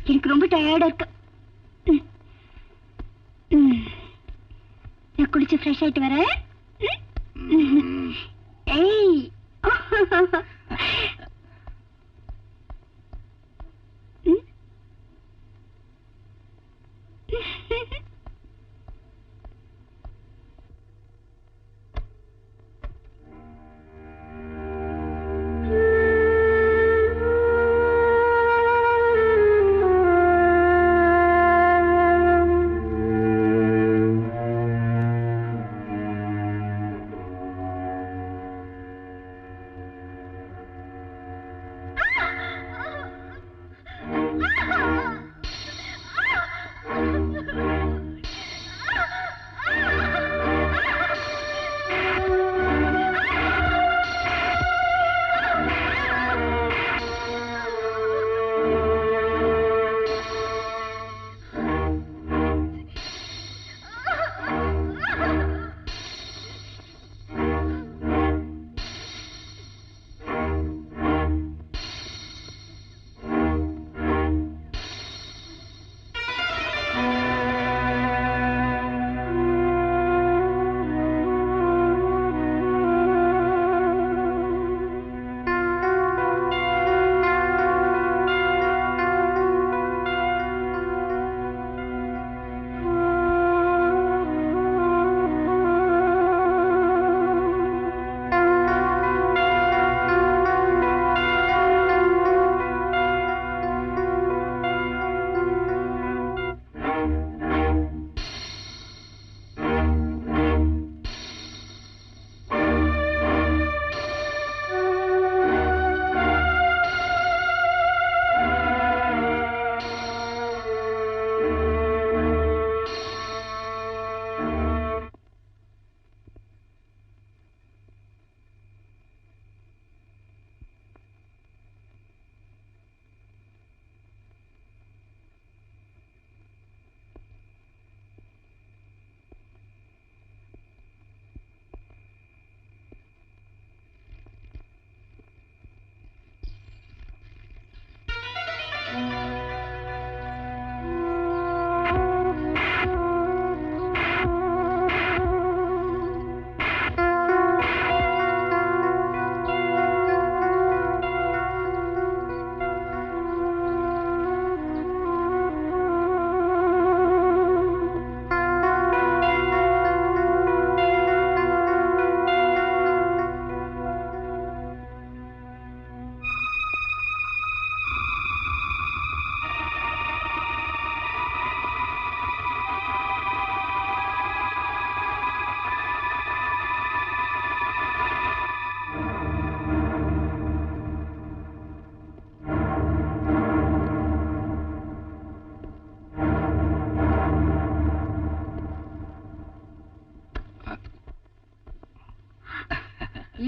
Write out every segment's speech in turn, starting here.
எனக்கு ரொம்ப டயர்டா இருக்கு. நான் குளிச்சு ஃப்ரெஷ் ஆயிட்டு வரேன். ஏய்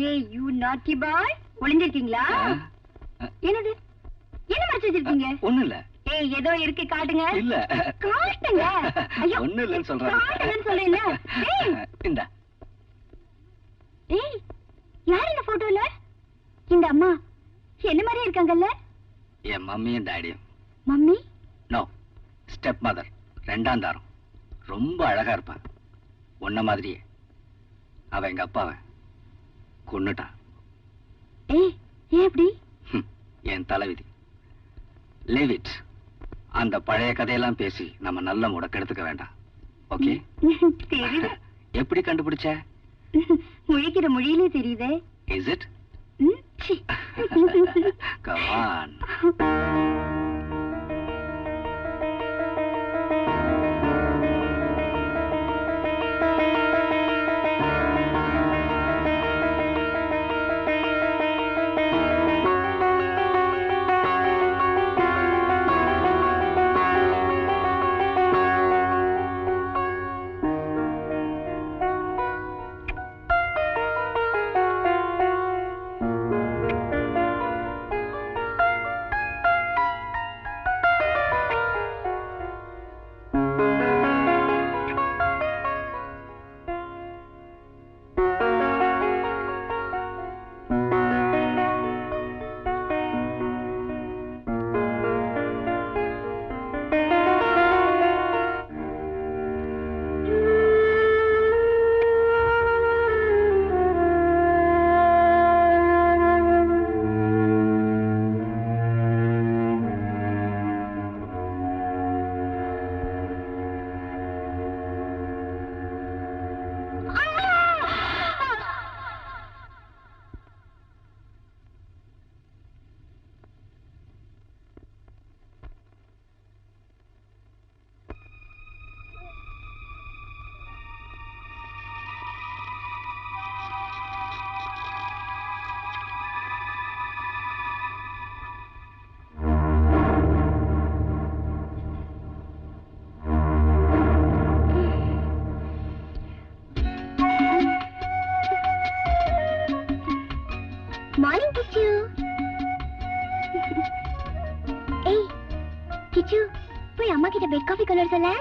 ஏய் யூ நாட்டி பாய், ஒளிஞ்சிருக்கீங்களா? என்னது என்ன மறைச்சு வச்சிருக்கீங்க? ஒண்ணு இல்ல. ஏய் ஏதோ இருக்கு, காட்டுங்க. இல்ல காட்டுங்க. ஐயோ ஒண்ணு இல்லன்னு சொல்றேன். காட்டுங்கன்னு சொல்றேன்ல. ஏய் இந்த ஏய் யார் இந்த போட்டோல? இந்த அம்மா என்ன மாதிரி இருக்காங்கல்ல? என் மம்மியும் டாடியும். மம்மி? நோ, ஸ்டெப் மதர், ரெண்டாம் தாரம். ரொம்ப அழகா இருப்பா, உன்ன மாதிரியே. அவ எங்க அப்பாவை கொன்னுட்டான். ஏய் ஏன் அப்படி? என் தலைவிதி. Leave it. அந்த பழைய கதையெல்லாம் பேசி நம்ம நல்ல முடக்கெடுத்துக்க வேண்டாம். ஓகே? தெரியுது. எப்படி கண்டுபிடிச்ச? முழிக்கிற மொழியிலே தெரியுதே. Is it? Come on. கிச்சு போய் அம்மா கிட்ட பெட் காஃபி கொண்டு வர சொல்ல.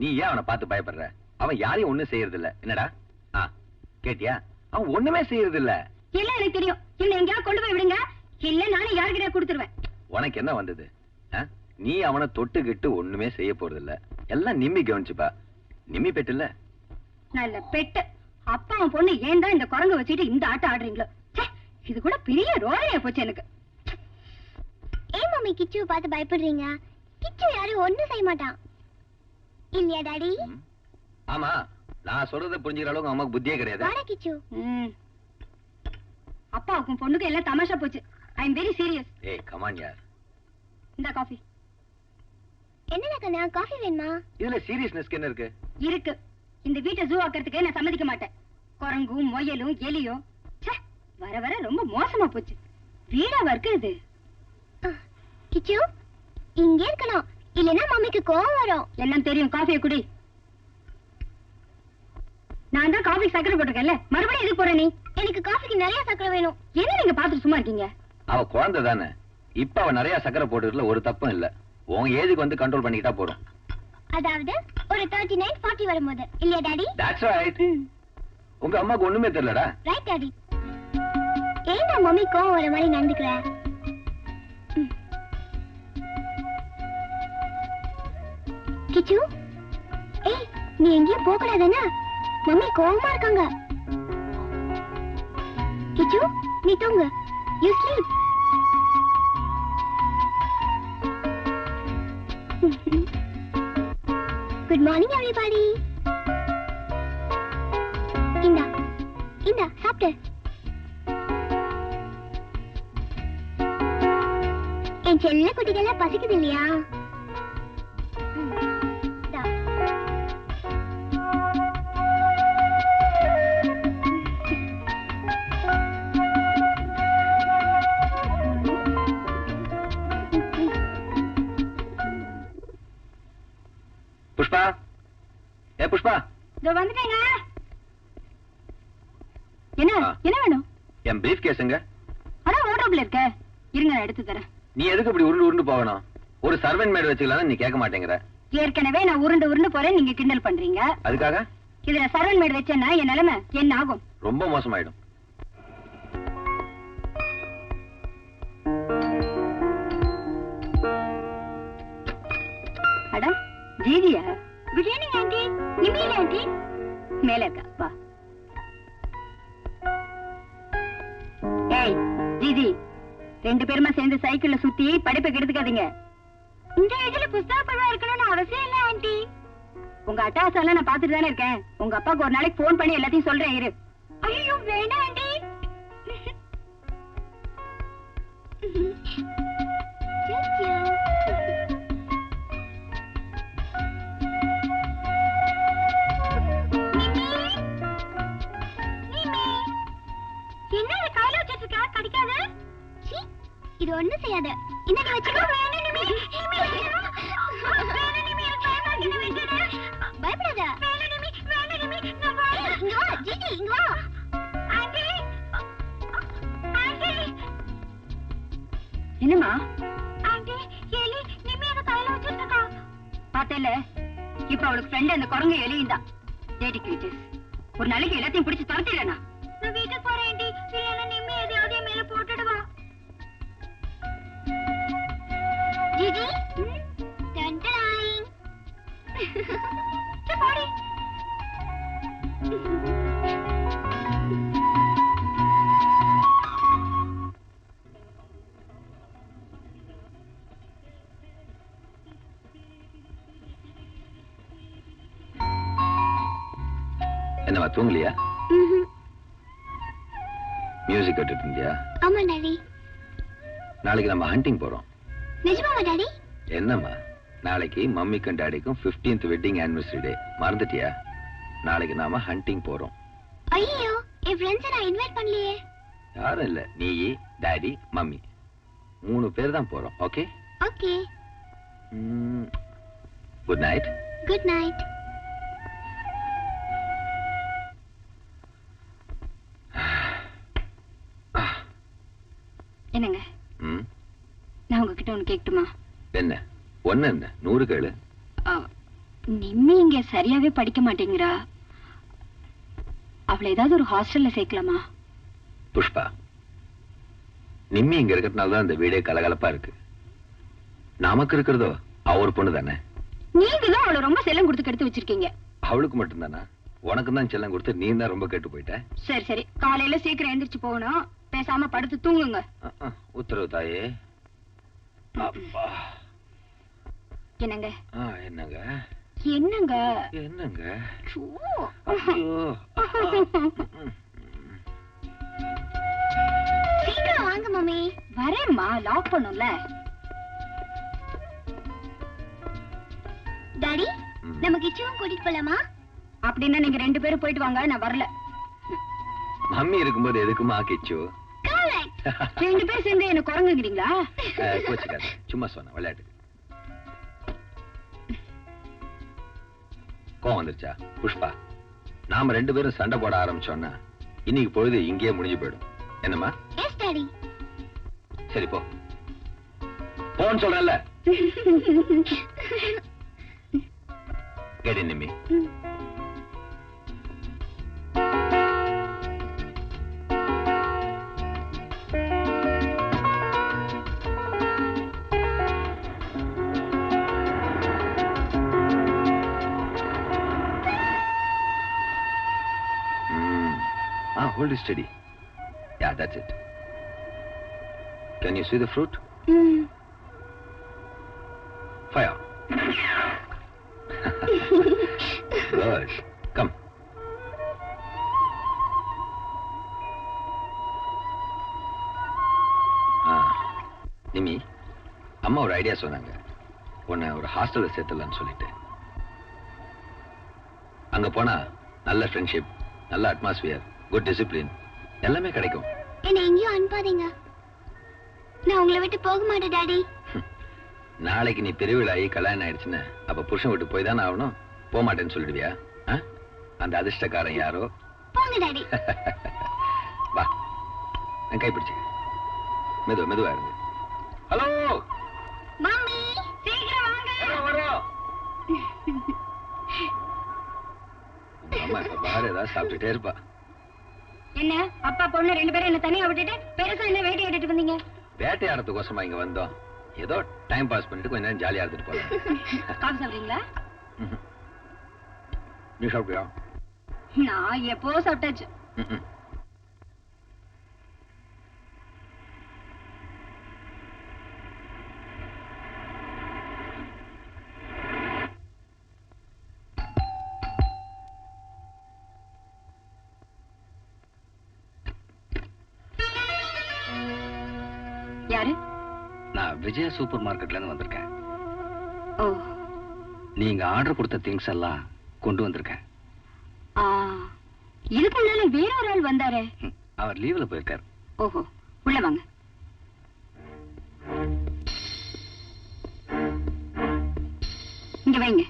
நீ ஏன் அவனை பார்த்து பயப்படுற? அவன் யாரையும் ஒண்ணும் செய்யறது இல்ல. என்னடா கேட்டியா? அவன் ஒண்ணுமே செய்யறது இல்ல. இல்ல எனக்கு தெரியும். என்ன எங்கேயாவது கொண்டு போய் விடுங்க, இல்ல நானே யாருக்கிட்ட கொடுத்துருவேன். உனக்கு என்ன வந்தது? நீ அவனை தொட்டுக்கிட்டு ஒண்ணுமே செய்ய போறது இல்ல. எல்லாம் நிம்மி கவனிச்சுப்பா. நிம்மி பெட்டு இல்ல, நல்ல பெட்டு. அப்பா அவன் பொண்ணு ஏன் தான் இந்த குரங்கு வச்சுட்டு இந்த ஆட்டம் ஆடுறீங்களோ? இது கூட பெரிய ரோலையா போச்சு எனக்கு. ஏன் மம்மி கிச்சுவை பார்த்து பயப்படுறீங்க? கிச்சு யாரும் ஒண்ணும் செய்ய மாட்டான் இல்லையா டாடி? ஆமா, நான் சொல்றத புரிஞ்சுக்கிற அளவுக்கு அம்மாக்கு புத்தியே கிடையாது. வாடா கிச்சு. அப்பாவுக்கும் பொண்ணுக்கு எல்லாம் தமாஷா போச்சு. ஐ அம் வெரி சீரியஸ். ஏய் கம் ஆன் யார். இந்த காஃபி. என்னடா கண்ணா, காஃபி வேணுமா? இதுல சீரியஸ்னஸ் என்ன இருக்கு? இருக்கு. இந்த வீட்டை ஜூ ஆக்கிறதுக்கு நான் சம்மதிக்க மாட்டேன். குரங்கும் முயலும் எலியும் வர வர ரொம்ப மோசமா போச்சு. வீடா இருக்கு இது. கிச்சு இங்க இருக்கணும், இல்லனா மம்மிக்கு கோவம் வரும். எல்லாம் தெரியும். காஃபியை குடி. நான் தான் காஃபி சக்கரை போட்டிருக்கேன்ல, மறுபடியும் எதுக்கு போற நீ? எனக்கு காஃபிக்கு நிறைய சக்கரை வேணும். என்ன நீங்க பாத்துட்டு சும்மா இருக்கீங்க? அவ குழந்தை தானே, இப்ப அவ நிறைய சக்கரை போட்டுறதுல ஒரு தப்பும் இல்ல. உன் ஏஜுக்கு வந்து கண்ட்ரோல் பண்ணிக்கிட்டா போறோம். அதாவது ஒரு 39 40 வரும்போது இல்லையா டாடி? That's right. உங்க அம்மாக்கு ஒண்ணுமே தெரியலடா. Right daddy. ஏன்டா மம்மி கோவம் வர மாதிரி நடந்துக்கிற? கிச்சு ஏய், நீ எங்கேயும் போக கூடாதுன்னா மம்மி கோவமா இருக்காங்க. கிச்சு நீ தூங்கு. You sleep. Good morning everybody. இந்தா இந்தா சாப்பிடு. என் செல்ல குட்டிகள பசிக்குது இல்லையா? புஷ்பா, ஏ புஷ்பா. இதோ வந்துட்டேங்க. என்ன என்ன வேணும்? என் பிரீஃப் கேஸுங்க. அட வாட்ரூம்ல இருக்க. இருங்க நான் எடுத்து தரேன். நீ எதுக்கு இப்படி உருண்டு உருண்டு போகணும்? ஒரு சர்வெண்ட் மேட் வச்சுக்கலாம், நீ கேட்க மாட்டேங்கிற. ஏற்கனவே நான் உருண்டு உருண்டு போறேன், நீங்க கிண்டல் பண்றீங்க. அதுக்காக இதுல சர்வெண்ட் மேட் வச்சேன்னா என் நிலைமை என்ன ஆகும்? ரொம்ப மோசமாயிடும். அட ஜீதியா. Good evening aunty. நிமில ஆண்டி மேல இருக்கா? வா. ஏய் ஜீதி, ரெண்டு பேருமா சேர்ந்து சைக்கிள்ல சுத்தி படிப்பை கெடுத்துக்காதீங்க. இந்த ஏஜ்ல புஸ்தக பருவம் இருக்கணும்னு அவசியம் இல்ல ஆண்டி. உங்க அட்டாசெல்லாம் நான் பாத்துட்டு தானே இருக்கேன். உங்க அப்பாவுக்கு ஒரு நாளைக்கு போன் பண்ணி எல்லாத்தையும் சொல்றேன் இரு. ஐயோ வேண்டாம் ஆண்டி. என்ன கையில வச்சிட்டு இருக்க? கடிக்காது. இது ஒண்ணு செய்யாத. இன்னைக்கு வச்சுக்கோ. பயப்படாத. என்னமா? பார்த்தேல, இப்ப அவளுக்கு ஃப்ரெண்ட் அந்த குரங்கு எலியும் தான். ஒரு நாளைக்கு எல்லாத்தையும் பிடிச்சு துரத்திடனா? நான் வீட்டுக்கு போறேன் ஆண்டி. இல்லைன்னா நிம்மி எதையாவது மேல போட்டுடுவா. ஜிஜி டன்டலைன். போடி. என்னவா? என்னவா தூங்கலையா? மியூசிக் கேட்டுட்டு இருந்தியா? ஆமா டாடி. நாளைக்கு நம்ம ஹண்டிங் போறோம். நிஜமாவா டாடி? என்னம்மா, நாளைக்கு மம்மிக்கும் டாடிக்கும் 15th வெட்டிங் ஆனிவர்சரி டே. மறந்துட்டியா? நாளைக்கு நாம ஹண்டிங் போறோம். ஐயோ, என் ஃப்ரெண்ட்ஸை நான் இன்வைட் பண்ணலையே. யாரும் இல்ல, நீ, டாடி, மம்மி 3 பேர் தான் போறோம். Okay? Okay. Good night. Good night. என்னங்க, நான் உங்ககிட்ட ஒன்று கேட்கட்டுமா? என்ன? ஒன்னு என்ன 100 கேளு. நிம்மி இங்க சரியாவே படிக்க மாட்டேங்கிறா. அவளை ஏதாவது ஒரு ஹாஸ்டல்ல சேர்க்கலாமா? புஷ்பா, நிம்மி இங்க இருக்கிறதுனால தான் இந்த வீடே கலகலப்பா இருக்கு. நமக்கு இருக்கிறதோ அவர் பொண்ணு தானே. நீங்க தான் அவளை ரொம்ப செல்லம் கொடுத்து கெடுத்து வச்சிருக்கீங்க. அவளுக்கு மட்டும்தானா? உனக்கு தான் செல்லம் கொடுத்து நீ தான் ரொம்ப கேட்டு போயிட்ட. சரி சரி, காலையில சீக்கிரம் எந்திரிச்சு போகணும். பேசாம படுத்து தூங்குங்க. உத்தரவு தாயே. அப்பா. என்னங்க? என்னங்க? என்னங்க? என்னங்க? சீக்கிரம் வாங்க மம்மி. வரேம்மா, லாக் பண்ணும்ல. டாடி, நம்ம கிச்சுவும் கூட்டிட்டு போலாமா? அப்படின்னா நீங்க 2 பேரும் போயிட்டு வாங்க, நான் வரல. மம்மி இருக்கும்போது எதுக்குமா கிச்சு? 2 பேர் சேர்ந்து என்ன குரங்குங்கிறீங்களா? கோச்சுக்காத, சும்மா சொன்ன விளையாட்டு. கோவம் வந்துருச்சா? புஷ்பா, நாம 2 பேரும் சண்டை போட ஆரம்பிச்சோம்னா இன்னைக்கு பொழுது இங்கேயே முடிஞ்சு போயிடும். என்னம்மா? Yes daddy. சரி போ, போன்னு சொல்றேன்ல. கேடு Nimmi. Hold it steady. Yeah, that's it. Can you see the fruit? Fire. Good. Come. நிமி, அம்மா ஒரு ஐடியா சொன்னாங்க. உன்னை ஒரு ஹாஸ்டல்ல சேர்த்துடலான்னு சொல்லிட்டு. அங்க போனா நல்ல ஃப்ரெண்ட்ஷிப், நல்ல அட்மாஸ்பியர், குட் டிசிப்ளின் எல்லாமே கிடைக்கும். என்ன எங்கேயும் அனுப்பாதீங்க. நான் உங்களை விட்டு போக மாட்டேன் டாடி. நாளைக்கு நீ பெரியவளாகி கல்யாணம் ஆயிடுச்சுன்னு அப்ப புருஷன் விட்டு போய் தானே ஆகணும். போக மாட்டேன்னு சொல்லிடுவியா? அந்த அதிர்ஷ்டக்காரன் யாரோ. போங்க டாடி. வா, நான் கைப்பிடிச்சு. மெதுவா இருந்து. ஹலோ மம்மி, சீக்கிரம் வாங்க. வரோம். அம்மா இப்ப பாரு ஏதாவது சாப்பிட்டுட்டே இருப்பா. என்ன அப்பா பொண்ணு 2 பேரும் என்ன தனியா விட்டுட்டு பெருசா என்ன வேட்டை ஆடிட்டு வந்தீங்க? வேட்டையாடுறதுக்கோசமா இங்க வந்தோம். ஏதோ டைம் பாஸ் பண்ணிட்டு கொஞ்ச நேரம் ஜாலியா இருந்துட்டு போறோம். காஃபி சாப்பிடுறீங்களா? நீ சாப்பிட்டியா? நான் எப்போ சாப்பிட்டாச்சு. யாரு? நான் விஜயா சூப்பர் மார்க்கெட்ல இருந்து வந்திருக்கேன். ஓ, நீங்க ஆர்டர் கொடுத்த திங்ஸ் எல்லாம் கொண்டு வந்திருக்கேன். இதுக்கு முன்னால வேற ஒரு ஆள் வந்தாரே. அவர் லீவ்ல போயிருக்காரு. ஓஹோ, உள்ள வாங்க. இங்க வைங்க.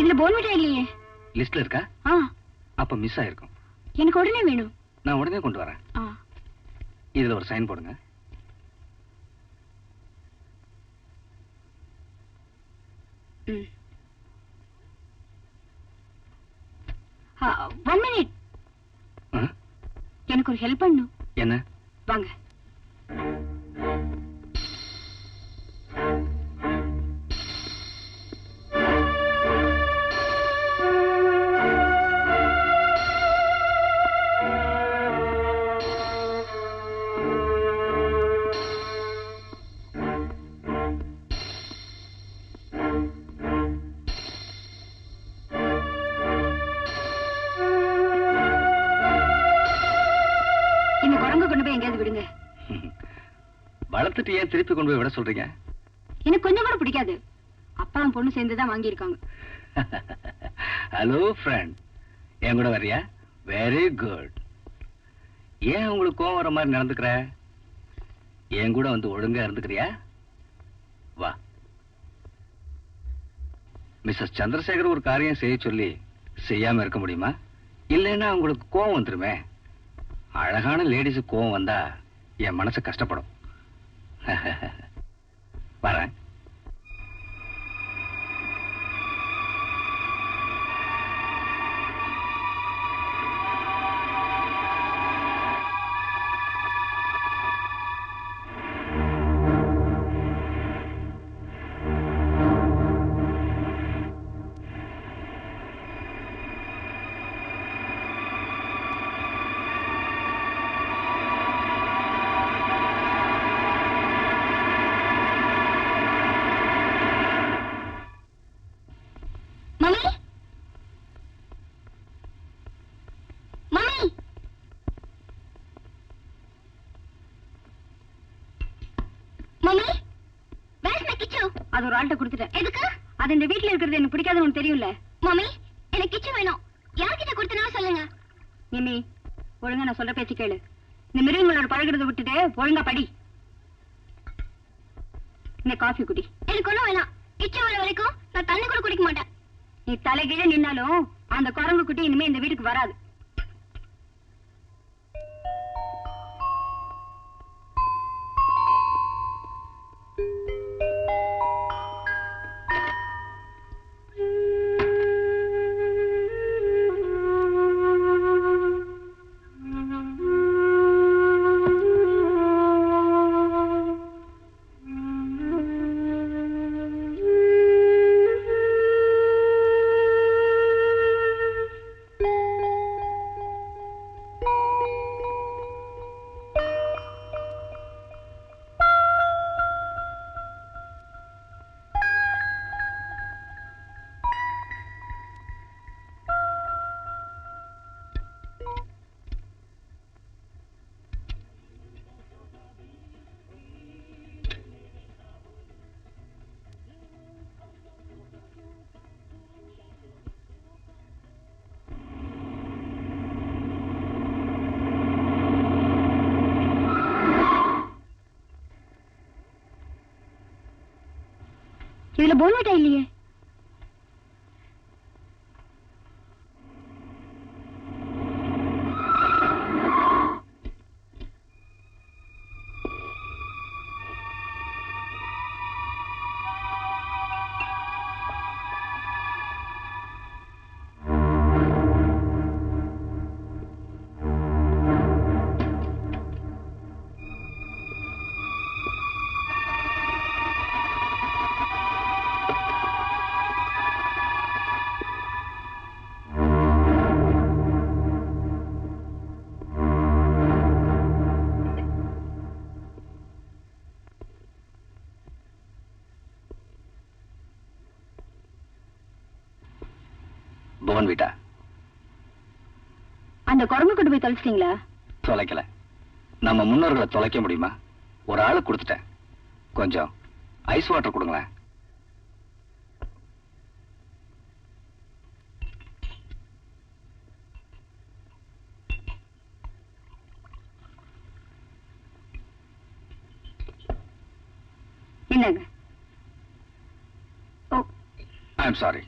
இதுல போன்விட்டா இல்லையே. லிஸ்ட்ல இருக்கா? ஆ, அப்ப மிஸ் ஆயிருக்கும். எனக்கு உடனே வேணும். நான் உடனே கொண்டு வரேன். ஆ, இதுல ஒரு சைன் போடுங்க. ம். 1 மினிட். எனக்கு ஒரு ஹெல்ப் பண்ணும். என்ன? வாங்க. இந்த குரங்கு கொண்டு போய் எங்கேயாவது விடுங்க. வளர்த்துட்டு ஏன் திருப்பி கொண்டு போய் விட சொல்றீங்க? எனக்கு கொஞ்சம் கூட பிடிக்காது. அப்பாவும் பொண்ணு சேர்ந்துதான் வாங்கியிருக்காங்க. ஹலோ ஃப்ரெண்ட், என் கூட வரியா? Very good. ஏன் உங்களுக்கு கோவம் வர மாதிரி நடந்துக்கிற? என் கூட வந்து ஒழுங்கா இருந்துக்கிறியா? வா. மிஸ்ஸஸ் சந்திரசேகர் ஒரு காரியம் செய்ய சொல்லி செய்யாம இருக்க முடியுமா? இல்லைன்னா உங்களுக்கு கோவம் வந்துருமே. அழகான லேடிஸு கோவம் வந்தா என் மனசு கஷ்டப்படும். வரேன். Mummy, mummy, mummy, where's my கிச்சு? அது ஒரு ஆள்கிட்ட கொடுத்துட்டேன். எதுக்கு? அது இந்த வீட்ல இருக்கிறது எனக்கு பிடிக்காதுன்னு உனக்கு தெரியும்ல. மம்மி, எனக்கு கிச்சு வேணும். யார்கிட்ட கொடுத்தனா சொல்லுங்க. நிமி, ஒழுங்கா நான் சொல்ற பேச்சு கேளு. இந்த மிருகங்களோட பழகுறத விட்டுட்டு ஒழுங்கா படி. இந்த காஃபி குடி. எனக்கு ஒண்ணும் வேணாம். கிச்சு வர வரைக்கும் நான் தண்ணி கூட குடிக்க மாட்டேன். நீ தலைகீழ நின்னாலும் அந்த குரங்கு குட்டி இனிமே இந்த வீட்டுக்கு வராது. இதுல போன்விட்டா இல்லையே. போன்விட்டா. அந்த குரங்கு கொண்டு போய் தொலைச்சிட்டீங்களா? தொலைக்கல. நம்ம முன்னோர்களை தொலைக்க முடியுமா? ஒரு ஆளு கொடுத்துட்டேன். கொஞ்சம் ஐஸ் வாட்டர் கொடுங்களேன். என்னங்க? ஓ, ஐ எம் சாரி.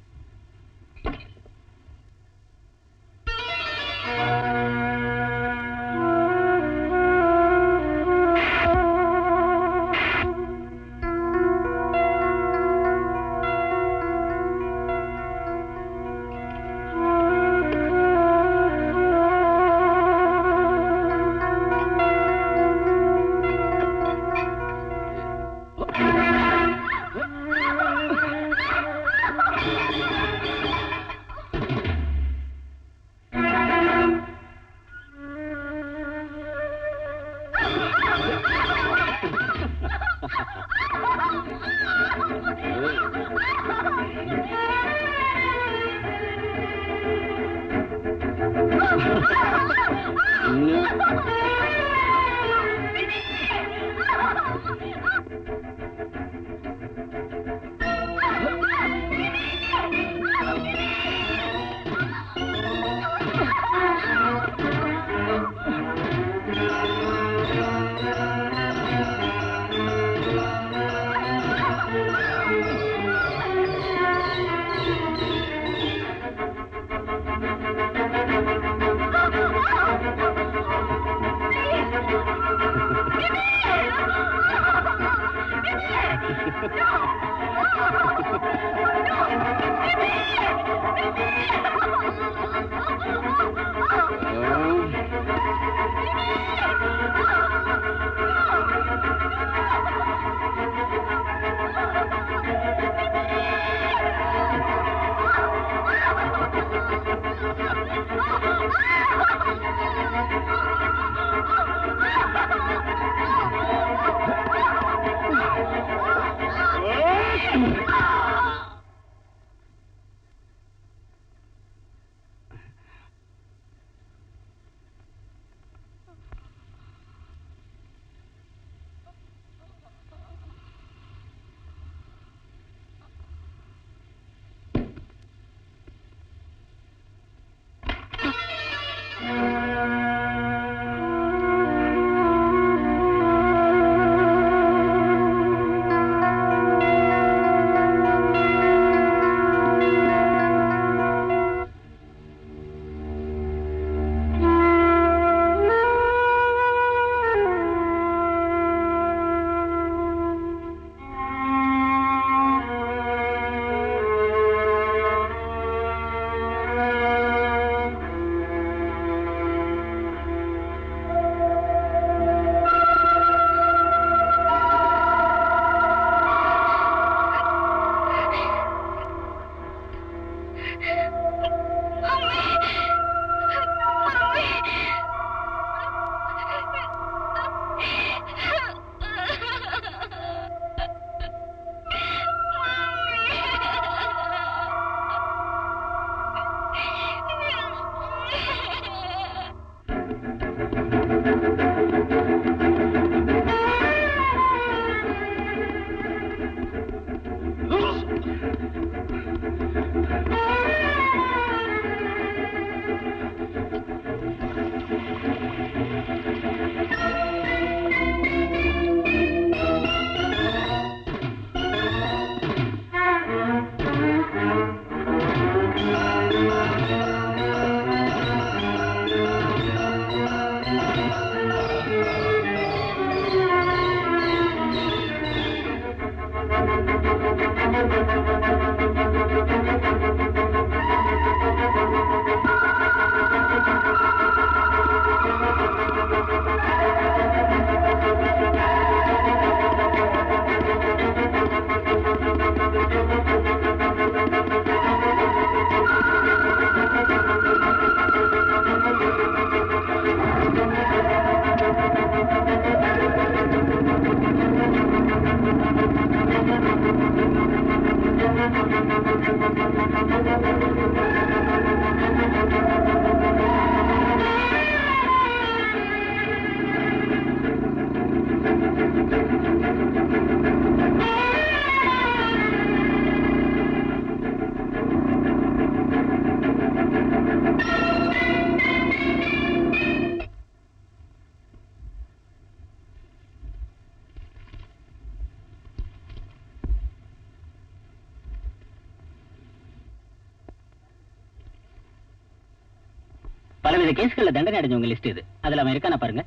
பலவித கேஸ்கள்ல தண்டனை அடைஞ்சவங்க லிஸ்ட் இது. அதுல அவன் இருக்கான பாருங்க.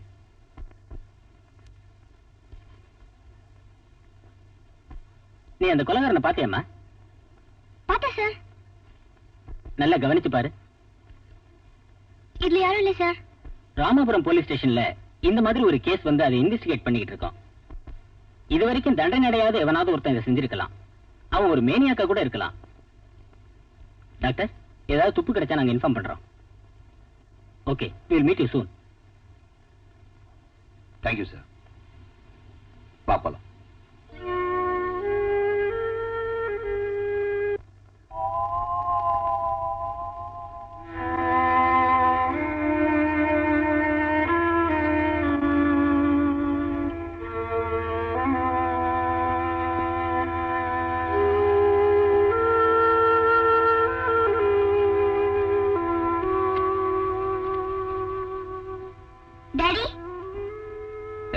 நீ அந்த கொலைகாரனை பாத்தியம்மா? பார்த்தேன் சார். நல்லா கவனிச்சு பாரு. இதுல யாரும் இல்ல சார். ராமாபுரம் போலீஸ் ஸ்டேஷன்ல இந்த மாதிரி ஒரு கேஸ் வந்து அதை இன்வெஸ்டிகேட் பண்ணிட்டு இருக்கோம். இது வரைக்கும் தண்டனை அடையாத எவனாவது ஒருத்தன் இதை செஞ்சிருக்கலாம். அவன் ஒரு மேனியாக்கா கூட இருக்கலாம். டாக்டர், ஏதாவது துப்பு கிடைச்சா நாங்க இன்ஃபார்ம் பண்றோம். Okay, we will meet you soon. Thank you sir. பாப்பலாம். டாடி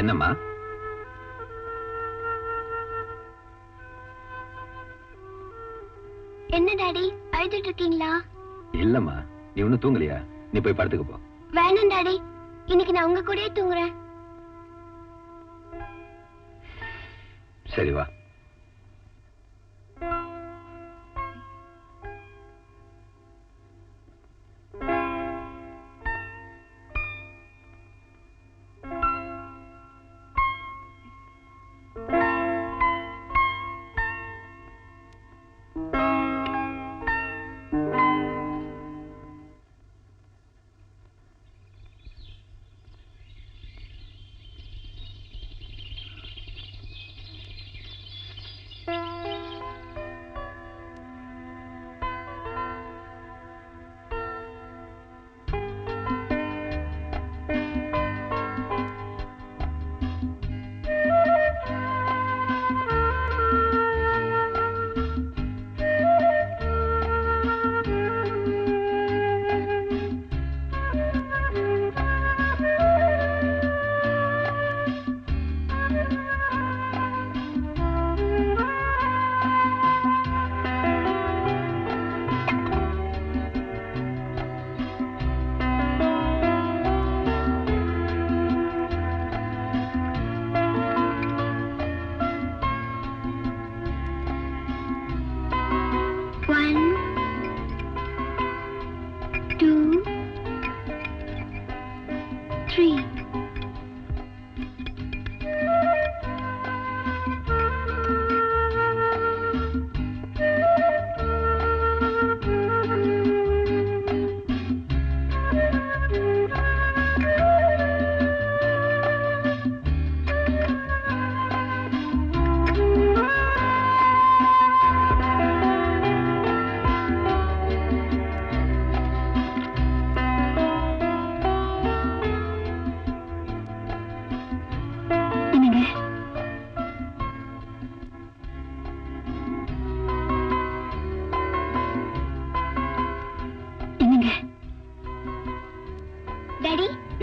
என்னம்மா? என்ன டாடி அழுதுட்டு இருக்கீங்களா? இல்லம்மா, நீ ஒன்னும் தூங்கலையா? நீ போய் படுத்துக்க போ. வேணாம் டாடி, இன்னைக்கு நான் உங்க கூடயே தூங்குறேன். சரி வா.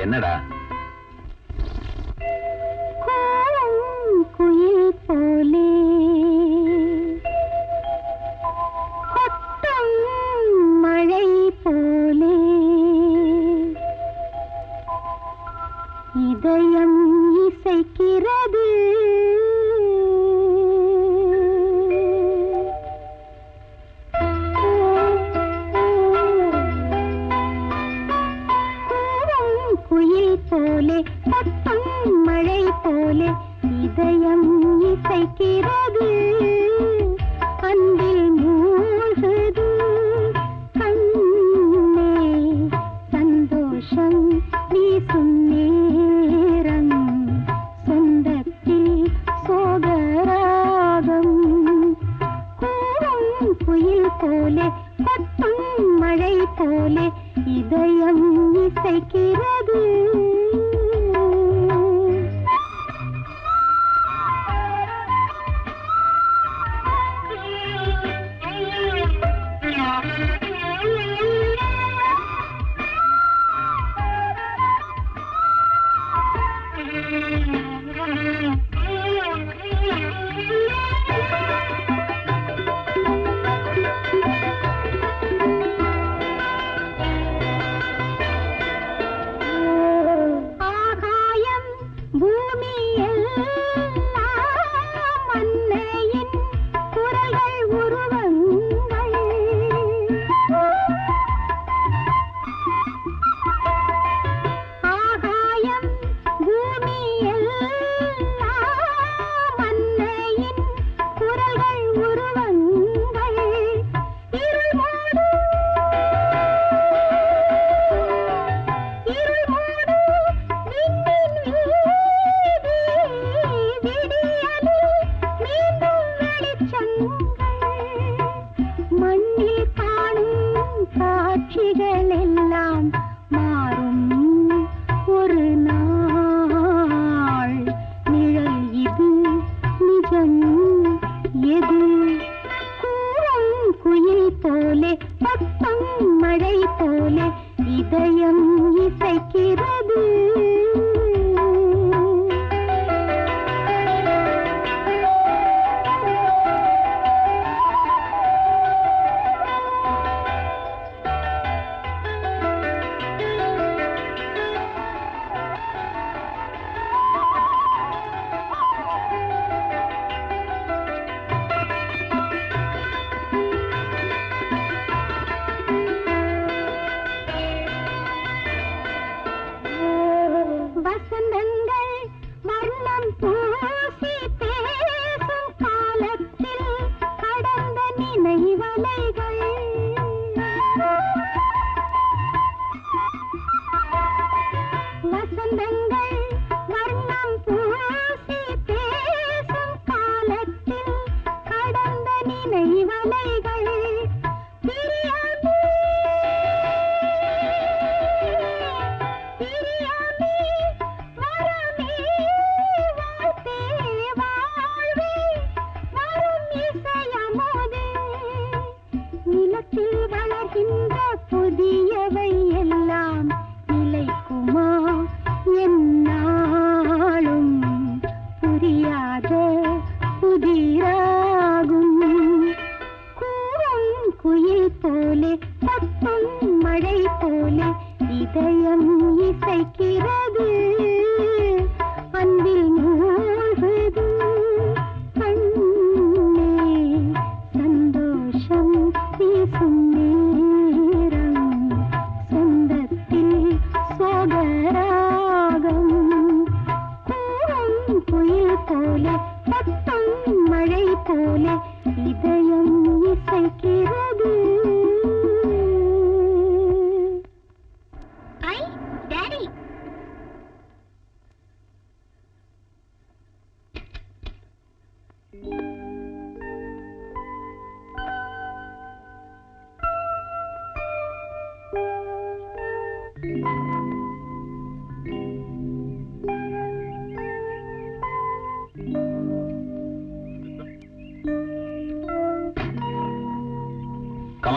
என்னடா? குயில் போலே கொட்டும் மழை போலே இதயம் இசைக்கிறது. போலே கொட்டும் மழை போலே இதயம் இசைக்கிறது. அன்பில் மூழ்குது கண்ணே சந்தோஷம் வீசும் நேரம். சொந்தத்தில் சோகராகம் கூறும் குயில் போலே கொட்டும் மழை போலே இதயம் இசைக்கிறது.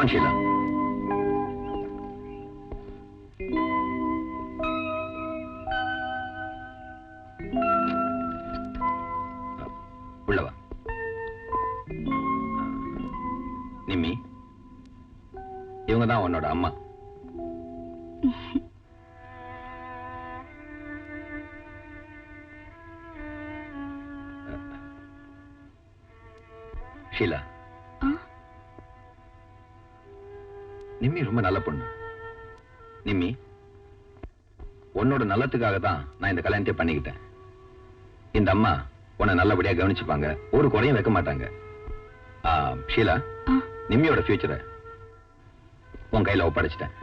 கமான் ஷீலா. உள்ளவா. நிம்மி, இவங்க தான் உன்னோட அம்மா. ஷீலா, நிம்மி ரொம்ப நல்ல பொண்ணு. நிம்மி, உன்னோட நல்லத்துக்காக தான் நான் இந்த கல்யாணத்தை பண்ணிக்கிட்டேன். இந்த அம்மா உன்னை நல்லபடியா கவனிச்சுப்பாங்க, ஒரு குறையும் வைக்க மாட்டாங்க. ஷீலா, நிம்மியோட ஃபியூச்சரை உன் கையில ஒப்படைச்சிட்டேன்.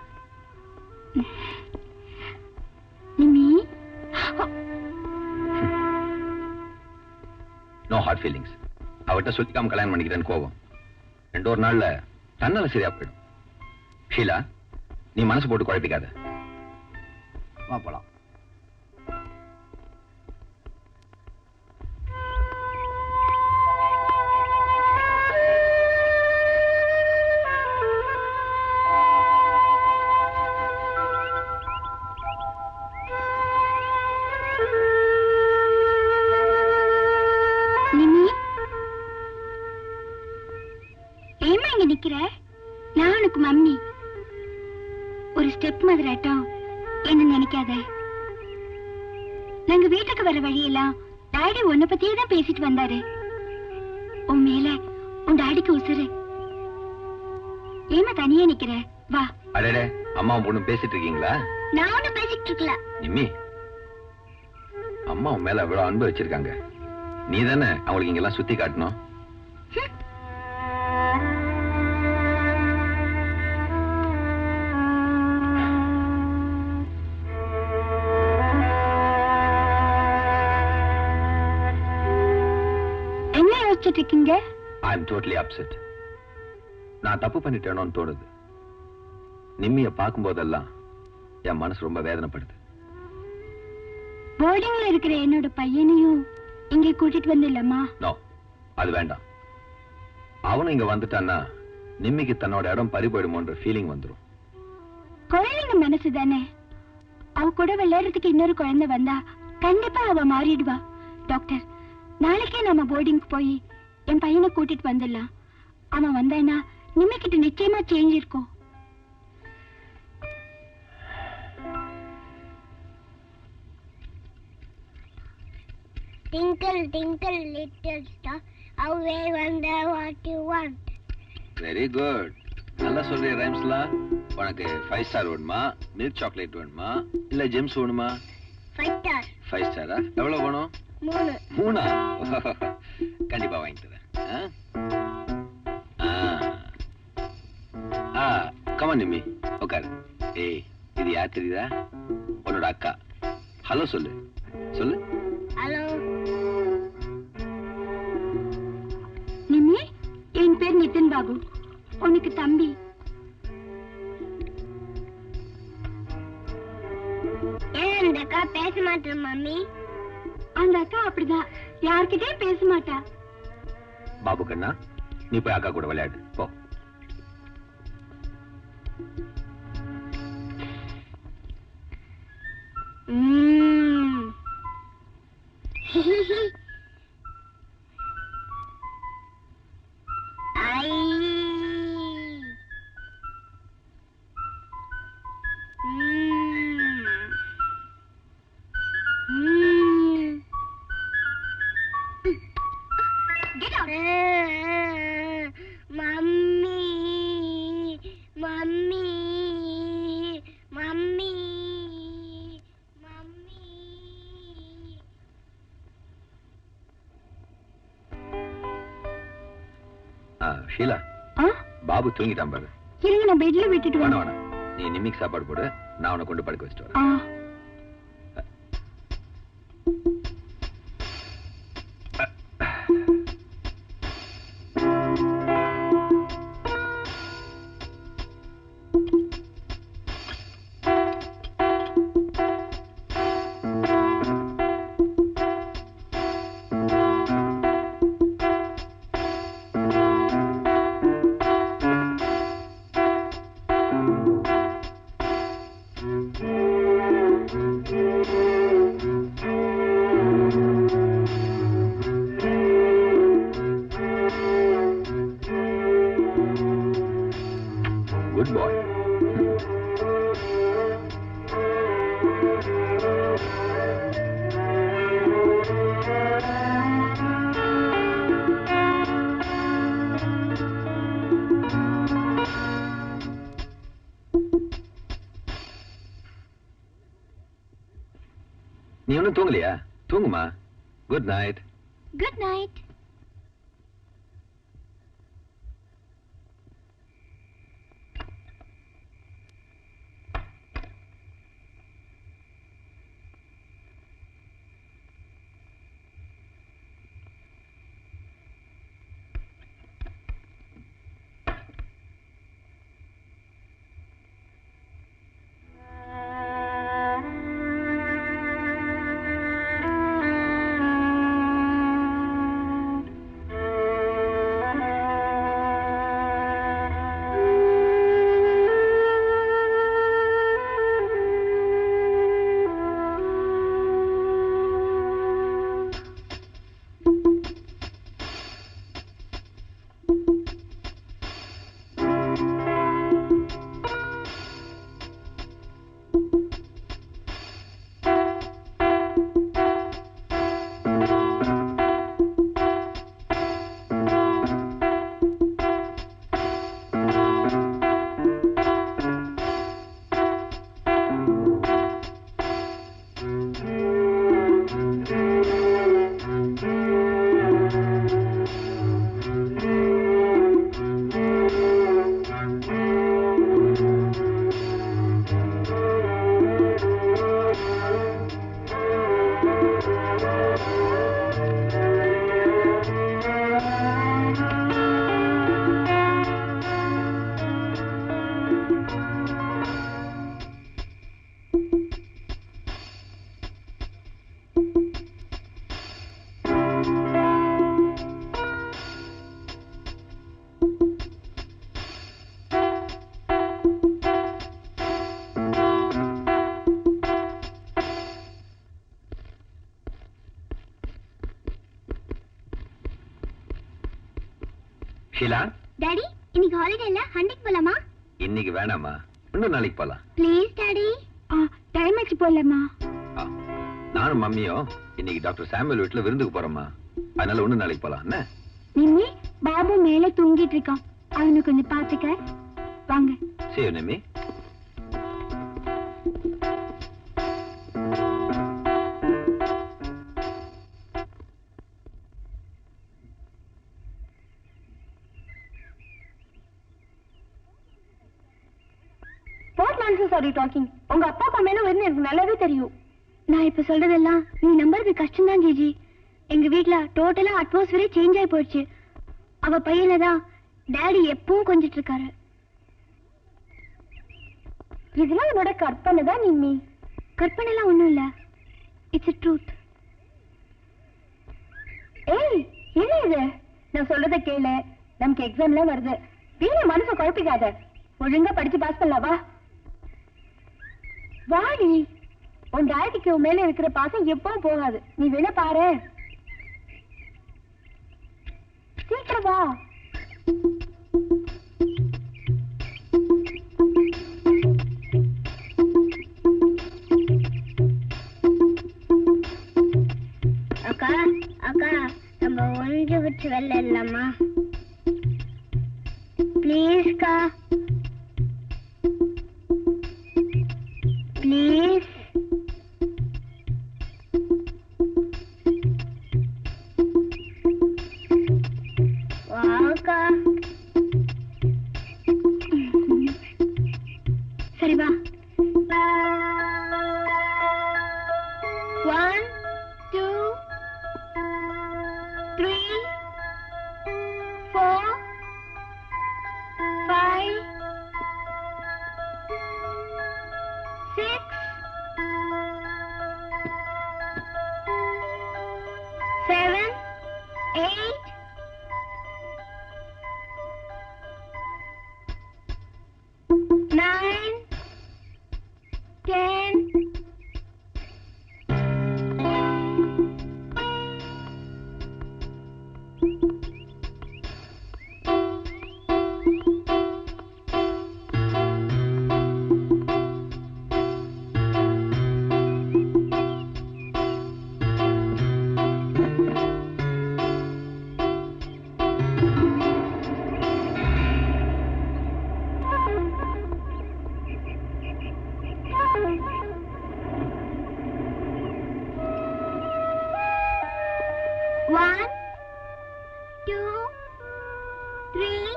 No hard feelings. அவட்ட சொல்லிக்காம கல்யாணம் பண்ணிக்கிறேன்னு கோபம் 2 நாள்ல தன்னால சரியா போயிடும். ஷீலா, நீ மனசு போட்டு குழப்பிக்காத. வா போலாம். நான் உனக்கு மம்மி. ஒரு ஸ்டெப் மதராட்டம் என்ன நினைக்காத. நாங்க வீட்டுக்கு வர வழியெல்லாம் டாடி உன்னை பத்தியே தான் பேசிட்டு வந்தாரு. உன் மேல உன் டாடிக்கு உசுரு. ஏமா தனியா நிக்கிற? வா. அடடே, அம்மா பொண்ணு பேசிட்டு இருக்கீங்களா? நான் ஒண்ணு பேசிட்டு இருக்கல. நிம்மி, அம்மா உன் மேல எவ்வளவு அன்பு வச்சிருக்காங்க. நீ தானே அவங்களுக்கு இங்கெல்லாம் சுத்தி காட்டணும். இருக்கீங்க? I am totally upset. நான் தப்பு பண்ணிட்டேனோன்னு தோணுது. நிம்மிய பார்க்கும் போதெல்லாம் என் மனசு ரொம்ப வேதனைப்படுது. போர்டிங்ல இருக்கிற என்னோட பையனையும் இங்க கூட்டிட்டு வந்தில்லம்மா? நோ, அது வேண்டாம். அவனும் இங்க வந்துட்டான்னா நிம்மிக்கு தன்னோட இடம் பறி போயிடுமோன்ற ஃபீலிங் வந்துடும். குழந்தைங்க மனசு தானே. அவ கூட விளையாடுறதுக்கு இன்னொரு குழந்தை வந்தா கண்டிப்பா அவ மாறிடுவா. டாக்டர், நாளைக்கே நம்ம போர்டிங்க்கு போய் என் பையனை கூட்டிட்டு வந்துடலாம். அவன் வந்தானா நிம்மிக்கிட்ட நிச்சயமா சேஞ்ச் இருக்கும். Twinkle, twinkle, little star, how I wonder what you want. Very good. நல்லா சொல்றிய ரைம்ஸ்லாம். உனக்கு 5 ஸ்டார் வேணுமா, மில்க் சாக்லேட் வேணுமா, இல்ல ஜெம்ஸ் வேணுமா? 5 star. 5 ஸ்டாரா? எவ்வளவு வேணும்? 3. 3? கண்டிப்பா வாங்கி தரேன். கமான் நிம்மி, உட்காரு. ஏய், இது யார் தெரியுதா? உன்னோட அக்கா. ஹலோ சொல்லு. சொல்லு. Hello. நிம்மி, என் பேர் நிதின் பாபு. உனக்கு தம்பி. ஏன் அந்த அக்கா பேச மாட்டேன் மம்மி? அந்த அக்கா அப்படிதான், யார்கிட்டயும் பேச மாட்டா. பாபு கண்ணா, நீ போய் அக்கா கூட விளையாடு போ. Get out. Mummy, mummy, mummy, mummy. Sheela, Babu தூங்கிட்டான் பாரு. இருங்க, நான் பெட்ல விட்டுட்டு வேணாம் வரேன். வேணாம், நீ நிம்மிக்கு சாப்பாடு போடு, நான் உன்னை கொண்டு படுக்க வச்சுட்டு வரேன். நீ ஒன்னும் தூங்கலையா? தூங்குமா. Good night. Good night. Sheela. Daddy, இன்னைக்கு ஹாலிடே இல்ல, ஹண்டிங் போலாமா? இன்னைக்கு வேணாமா, இன்னும் நாளைக்கு போலாம். Please daddy. டைம் ஆச்சு போலாமா? நானும் மம்மியும் இன்னைக்கு டாக்டர் சாமுவேல் வீட்டுல விருந்துக்கு போறோமா, அதனால இன்னும் நாளைக்கு போலாம். என்ன நிம்மி, பாபு மேல தூங்கிட்டு இருக்கான், அவனை கொஞ்சம் பாத்துக்க. வாங்க. See you, Nimmi. உங்க அப்பா மேல வந்து எனக்கு நல்லாவே தெரியும். நான் இப்ப சொல்றதெல்லாம் நீ நம்புறது கஷ்டம் தான் ஜிஜி. எங்க வீட்ல டோட்டலா அட்மாஸ்பியரே சேஞ்ச் ஆகி போயிடுச்சு. அவ பையனதான் டாடி எப்பவும் கொஞ்சிட்டு இருக்காரு. இதெல்லாம் உன்னோட கற்பனை தான் நிம்மி. கற்பனை எல்லாம் ஒண்ணும் இல்ல, இட்ஸ் a truth. ஏய், என்ன இது? நான் சொல்றத கேளு, நமக்கு எக்ஸாம்லாம் வருது. வீணா மனசை குழப்பிக்காத, ஒழுங்கா படிச்சு பாஸ் பண்ணலாவா? வாடி, உன் டாடிக்கு உன் மேல இருக்கிற பாசம் எப்பவும் போகாது. நீ வேணா பாரு, சீக்கிரம் வா. அக்கா அக்கா, நம்ம ஒன்று விட்டு வெளில இல்லாமா? ப்ளீஸ்க்கா, ப்ளீஸ். வாக்கா. சரி வா. 1 2 3 4 5 6 7 8 9 10. 1, 2, 3,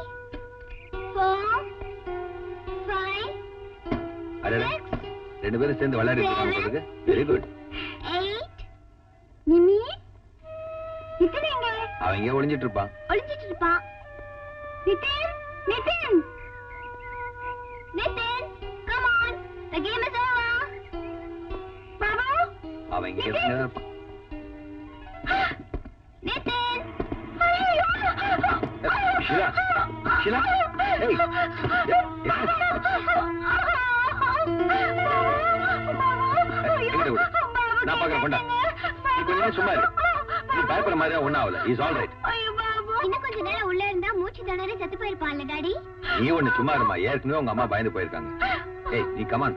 4, 5, அடடே, ரெண்டு பேரும் சேர்ந்து விளையாடிட்டு வெரி குட். 8. நிமி நிதின் எங்க? அவன் இங்கே ஒளிஞ்சிட்டு இருப்பான். ஒளிஞ்சிட்டு இருப்பான். Nitin Nitin Nathan, come on. The game is over. Babu அவன் இங்கே இருப்பான். Nathan. ஷீலா, ஷீலா, ஏய், எங்கிட்ட விடு. நான் பாக்குறேன், கொண்டா. நீ கொஞ்ச நேரம் சும்மா இரு. நீ பயப்படுற மாதிரி ஒன்னும் ஆகல. Is all right. இன்னும் கொஞ்ச நேரம் உள்ள இருந்தா மூச்சு திணறி செத்து போயிருப்பான்ல டாடி. நீ ஒண்ணு சும்மா இருமா. ஏற்கனவே உங்க அம்மா பயந்து போயிருக்காங்க. ஏய், நீ கமான்,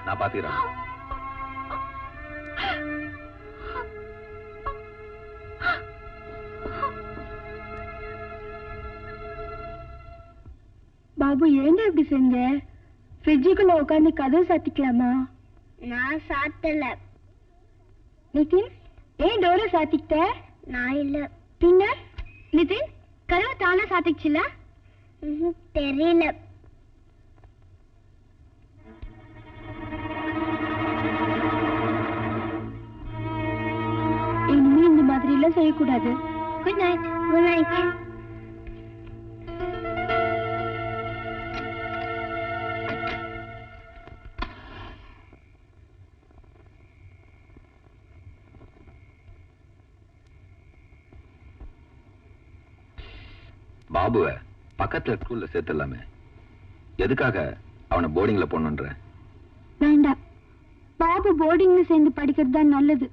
நான் பாத்துக்கிறேன். பாபு ஏங்க இப்படி செஞ்ச? ஃப்ரிட்ஜுக்குள்ள உட்காந்து கதவு சாத்திக்கலாமா? நான் சாத்தல. நிதின் ஏன் டோரை சாத்திக்கிட்ட? நான் இல்ல. பின்ன நிதின் கதவு தானா சாத்திச்சுல? தெரியல. இனிமே இந்த மாதிரி எல்லாம் செய்யக்கூடாது. Good night. Good night. பாபுவ பக்கத்துல ஸ்கூல்ல சேர்த்துலாமே. எதுக்காக அவனை போர்டிங்ல போடணுன்ற? வேண்டாம், பாபு போர்டிங்ல சேர்ந்து படிக்கிறது தான் நல்லது.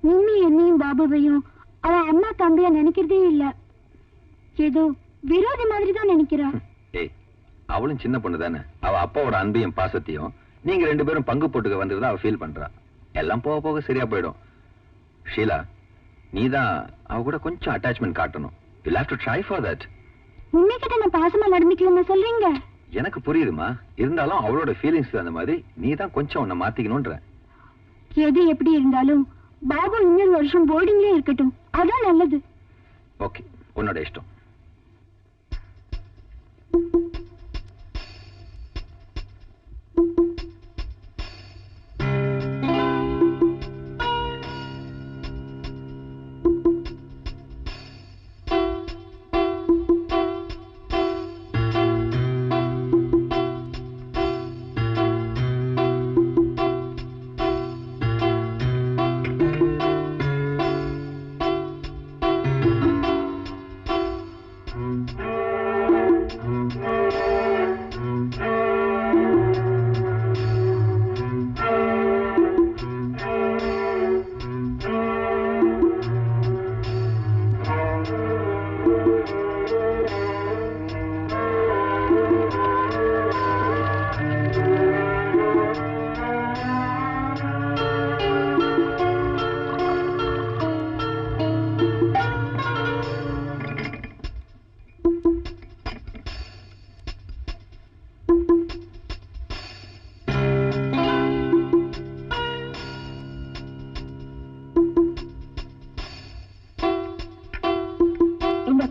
நிம்மி என்னையும் பாபுவையும் அவன் அம்மா தம்பியா நினைக்கிறதே இல்ல. ஏதோ விரோதி மாதிரி தான் நினைக்கிறா. ஏய், அவளும் சின்ன பொண்ணு தானே. அவ அப்பாவோட அன்பையும் பாசத்தையும் நீங்க ரெண்டு பேரும் பங்கு போட்டுக்க வந்ததுதான் அவ ஃபீல் பண்றா. எல்லாம் போக போக சரியா போயிடும். ஷீலா, நீதான் அவ கூட கொஞ்சம் அட்டாச்மெண்ட் காட்டணும். You'll have to try for that. Nimmi கிட்ட நான் பாசமா நடந்துக்கலன்னு சொல்றீங்க? எனக்கு புரியுதுமா. இருந்தாலும் அவளோட ஃபீலிங்ஸ் அந்த மாதிரி நீ தான் கொஞ்சம் உன்னை மாத்திக்கணும்ன்ற. எது எப்படி இருந்தாலும் பாபு இன்னொரு வருஷம் போர்டிங்லயே இருக்கட்டும், அதான் நல்லது. ஓகே, உன்னோட இஷ்டம்.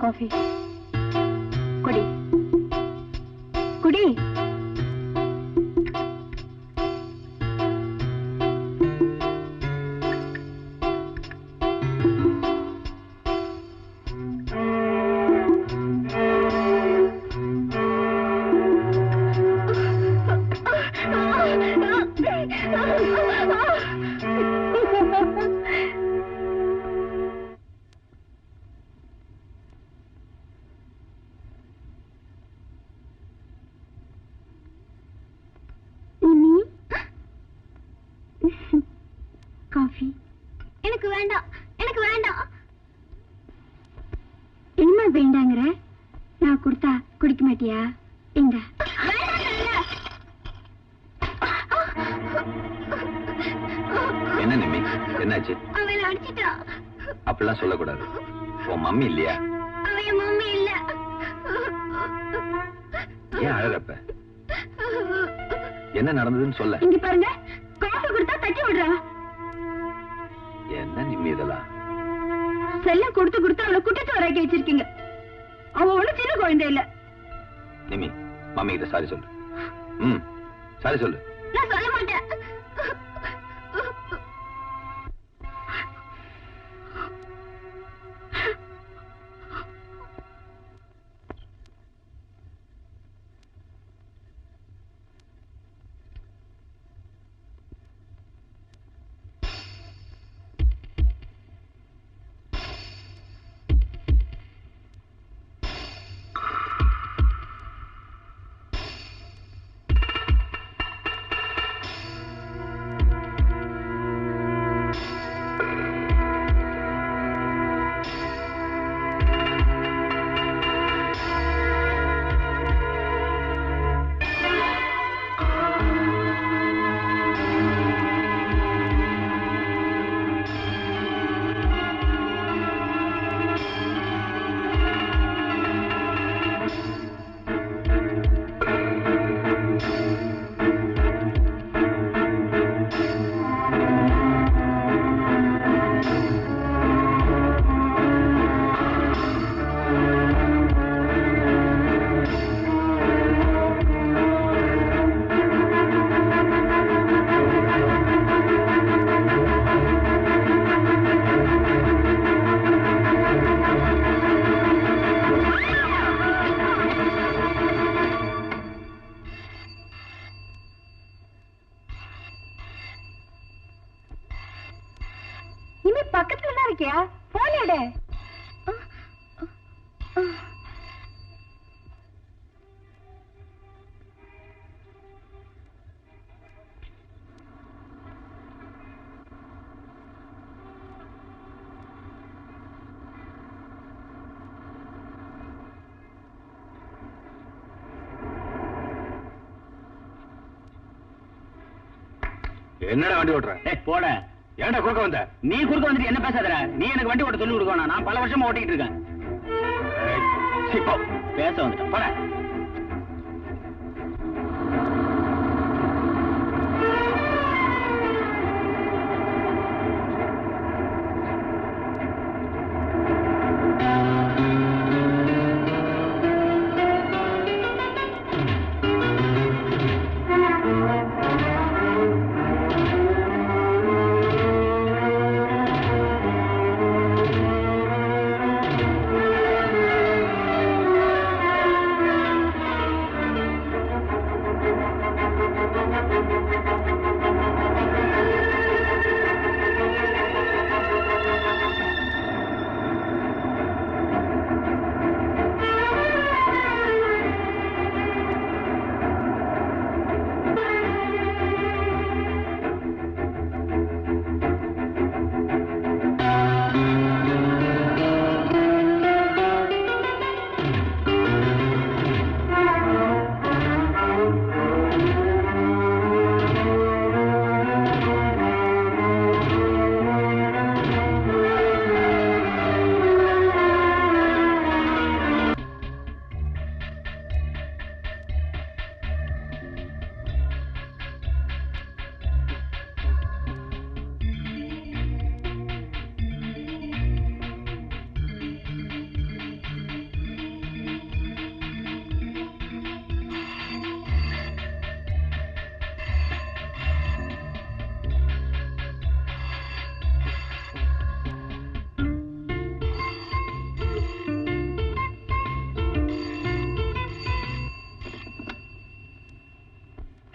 காஃபி குடி குடி. காஃபி எனக்கு வேண்டாம், எனக்கு வேண்டாம். இனிமே வேண்டாங்கிற? நான் கொடுத்தா குடிக்க மாட்டியா? எங்க என்ன நிம்மி, என்னாச்சு? அவன் அடிச்சிட்டான். அப்படிலாம் சொல்லக்கூடாது. உன் மம்மி இல்லையா? அவன் மம்மி இல்ல. ஏன் அழறப்ப? என்ன நடந்ததுன்னு சொல்ல. இங்க பாருங்க, காஃபி கொடுத்தா தட்டி விடுறா. என்ன நிம்மி இதெல்லாம்? செல்லம் கொடுத்து கொடுத்து அவளை குட்டத்தோராக்கி வச்சிருக்கீங்க. அவ ஒண்ணு சின்ன குழந்தை இல்ல. நிமி, மம்மி கிட்ட சாரி சொல்லு. சாரி சொல்லு. நான் சொல்ல மாட்டேன். பக்கத்துல தான் இருக்கியா? போன் எடு. என்னடா வண்டி ஓட்டுற? போட. ஏன்டா குறுக்க வந்த? நீ குறுக்க வந்துட்டு என்ன பேசாதடா. நீ எனக்கு வண்டி ஓட்ட சொல்லி கொடுக்கணும். நான் பல வருஷமா ஓட்டிட்டு இருக்கேன். பேச வந்துட்டேன். போட.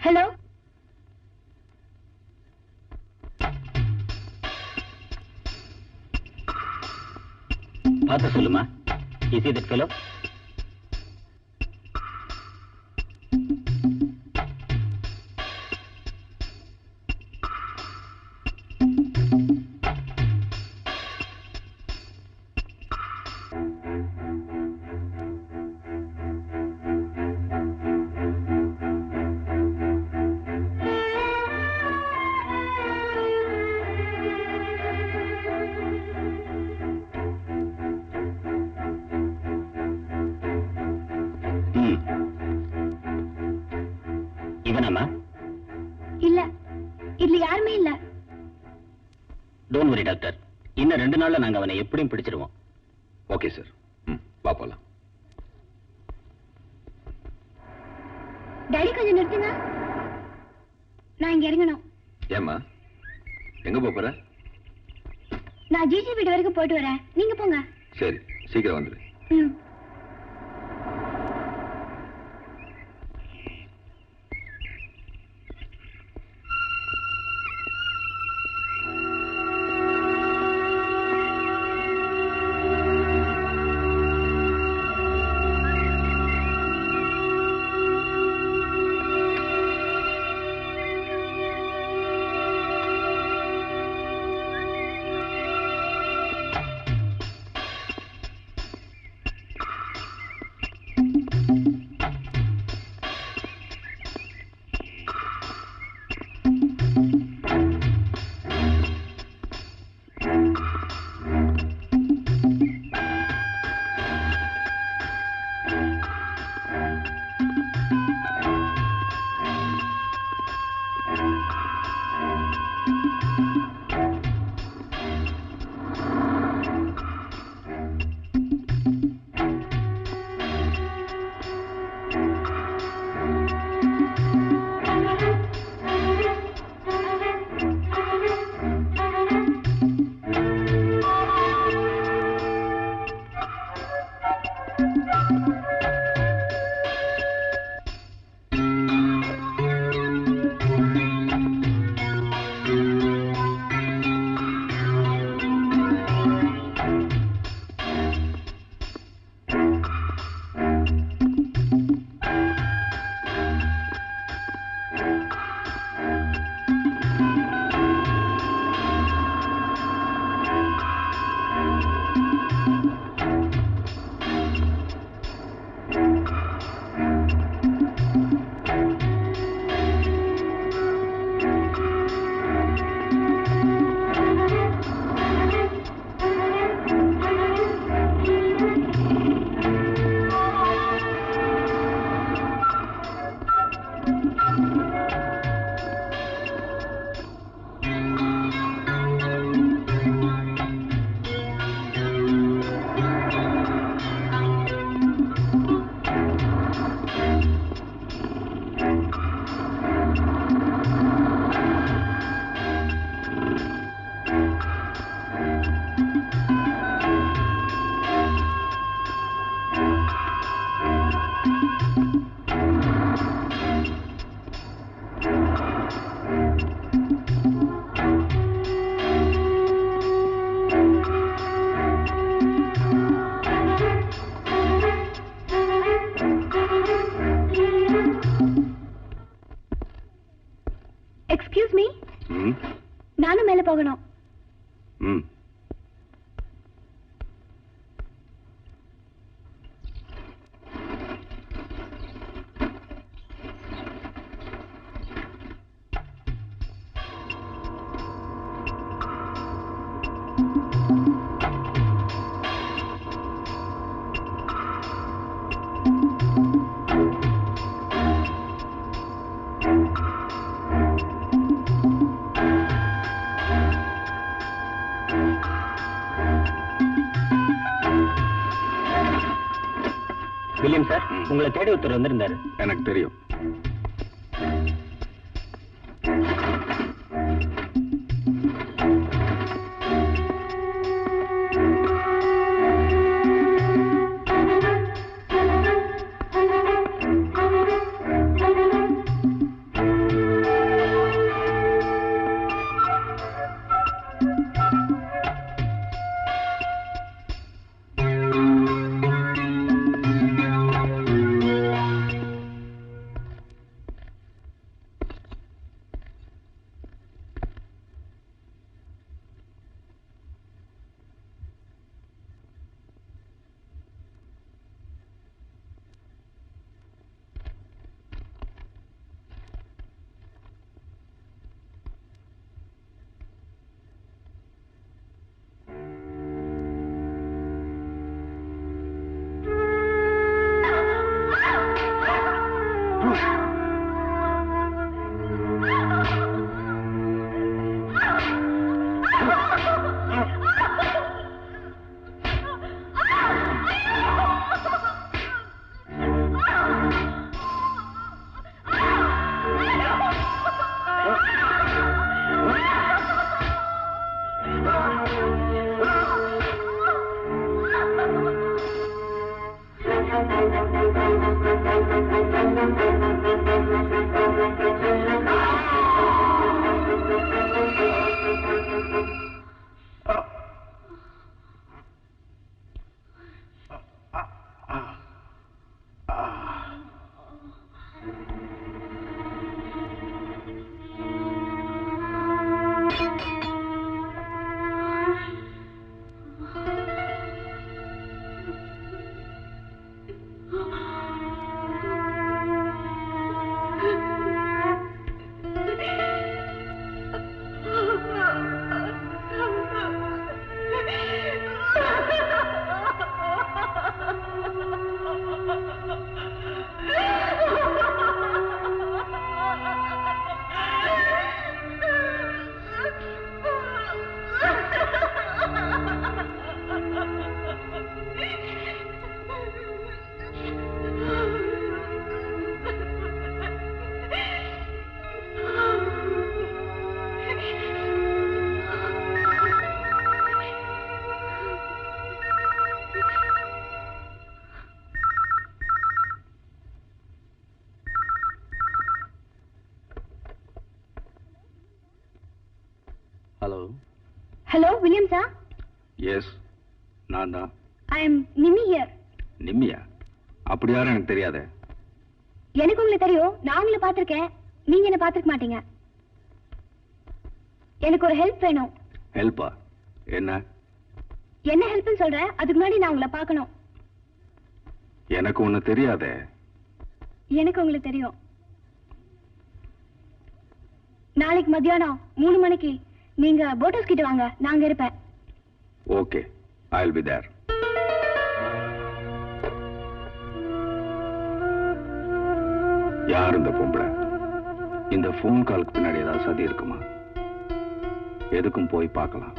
ஹலோ. பார்த்து சொல்லுமா. Is it fellow? இவனாமா? இல்ல, இதுல யாருமே இல்ல. Don't worry doctor. இன்னும் 2 நாள்ல நாங்க அவனை எப்படியும் பிடிச்சிருவோம். Okay sir. வா போலாம். டாடி கொஞ்சம் நிறுத்துங்க. நான் இங்க இறங்கணும். ஏம்மா எங்க போற? நான் ஜிஜி வீடு வரைக்கும் போயிட்டு வரேன், நீங்க போங்க. சரி, சீக்கிரம் வந்துரு. நானும் மேல போகணும். வில்லியம் சார், உங்களை தேடி ஒருத்தர் வந்திருந்தாரு. எனக்கு தெரியும். ஹலோ வில்லியம்ஸா? எஸ், நான் தான். I am Nimmi here. நிம்மியா? அப்படி யாரும் எனக்கு தெரியாதே. எனக்கு உங்களை தெரியும், நான் உங்களை பார்த்திருக்கேன், நீங்க என்ன பார்த்திருக்க மாட்டீங்க. எனக்கு ஒரு ஹெல்ப் வேணும். ஹெல்ப்பா? என்ன? என்ன ஹெல்ப்னு சொல்றேன், அதுக்கு முன்னாடி நான் உங்களை பார்க்கணும். எனக்கு ஒண்ணு தெரியாதே. எனக்கு உங்களை தெரியும். நாளைக்கு மத்தியானம் 3 மணிக்கு நீங்க போட் ஹவுஸ் கிட்ட வாங்க, நான் அங்க இருப்பேன். Okay, I will be there. யார் இந்த பொம்பளை? இந்த போன் காலுக்கு பின்னாடி ஏதாவது சதி இருக்குமா? எதுக்கும் போய் பார்க்கலாம்.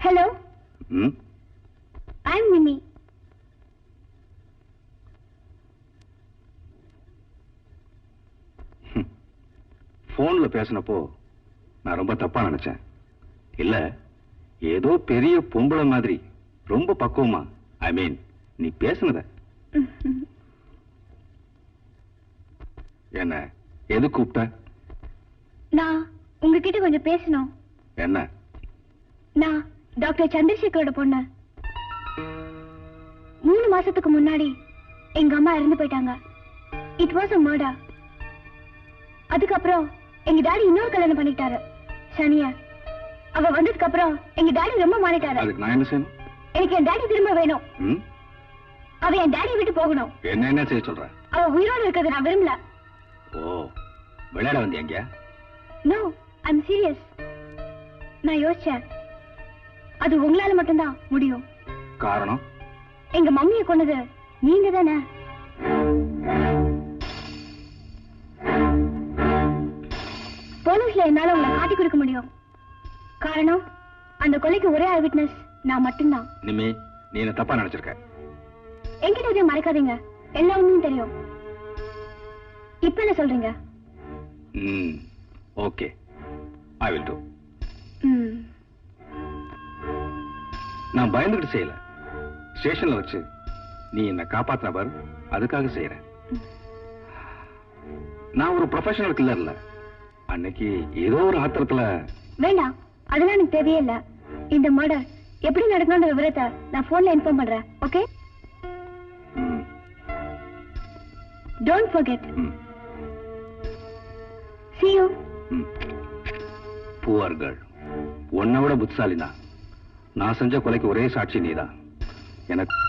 ஹலோ, ம், ஐ எம் நிமி. போன்ல பேசினப்போ நான் ரொம்ப தப்பா நினைச்சேன். இல்ல, ஏதோ பெரிய பொம்பளை மாதிரி ரொம்ப பக்குவமா, ஐ மீன் நீ பேசுனத. என்ன, எது கூப்பிட்ட? நான் உங்ககிட்ட கொஞ்சம் பேசணும். என்ன? நான் டாக்டர் சந்திரசேகரோட பொண்ணு. 3 மாசத்துக்கு முன்னாடி எங்க அம்மா இறந்து போயிட்டாங்க. It was a murder. அதுக்கப்புறம் எங்க டாடி இன்னொரு கல்யாணம் பண்ணிட்டாரு, சனியா. அவ வந்ததுக்கு அப்புறம் எங்க டாடி ரொம்ப மாறிட்டாரு. அதுக்கு நான் என்ன செய்யணும்? எனக்கு என் டாடி திரும்ப வேணும். ம்? அவ என் டாடி விட்டு போகணும். என்ன செய்ய சொல்ற? அவ உயிரோடு இருக்கிறது நான் விரும்பல. ஓ, விளையாட வந்து எங்க? No, I am serious. நான் யோசிச்சேன், அது உங்களால மட்டும்தான் முடியும். காரணம்? எங்க மம்மியை கொன்னது நீங்க தானே? போலீஸ்ல என்னால உங்களை காட்டி கொடுக்க முடியும். காரணம், அந்த கொலைக்கு ஒரே ஐ விட்னஸ் நான் மட்டும்தான். நிமி, நீ என்ன தப்பா நினைச்சிருக்க. என்கிட்ட எதையும் மறைக்காதீங்க, எல்லா உண்மையும் தெரியும். இப்ப என்ன சொல்றீங்க? Okay, I will do. நான் பயந்துகிட்டு செய்யல. ஸ்டேஷன்ல வச்சு நீ என்ன காப்பாத்தின பாரு, அதுக்காக செய்யறேன். நான் ஒரு ப்ரொஃபஷனல் கில்லர் இல்ல. அன்னைக்கு ஏதோ ஒரு ஆத்திரத்துல. வேண்டாம், அதெல்லாம் எனக்கு தேவையே இல்ல. இந்த மர்டர் எப்படி நடக்கணும்ன்ற விவரத்தை நான் போன்ல இன்ஃபார்ம் பண்றேன். Okay, don't forget. See you. Poor girl, உன்னை விட புத்திசாலி தான். நான் செஞ்ச கொலைக்கு ஒரே சாட்சி நீதான். எனக்கு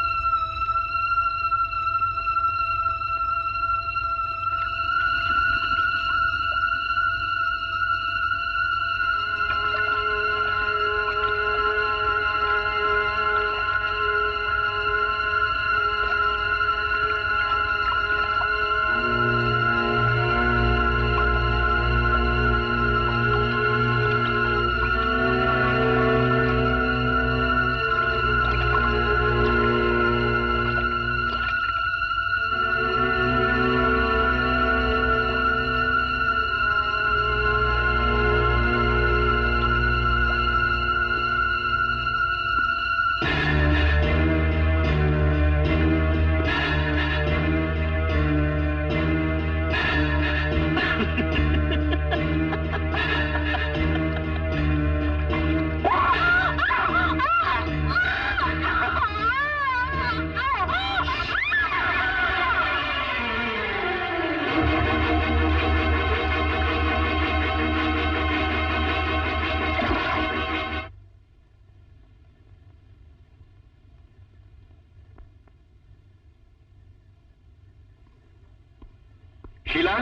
ஷீலா,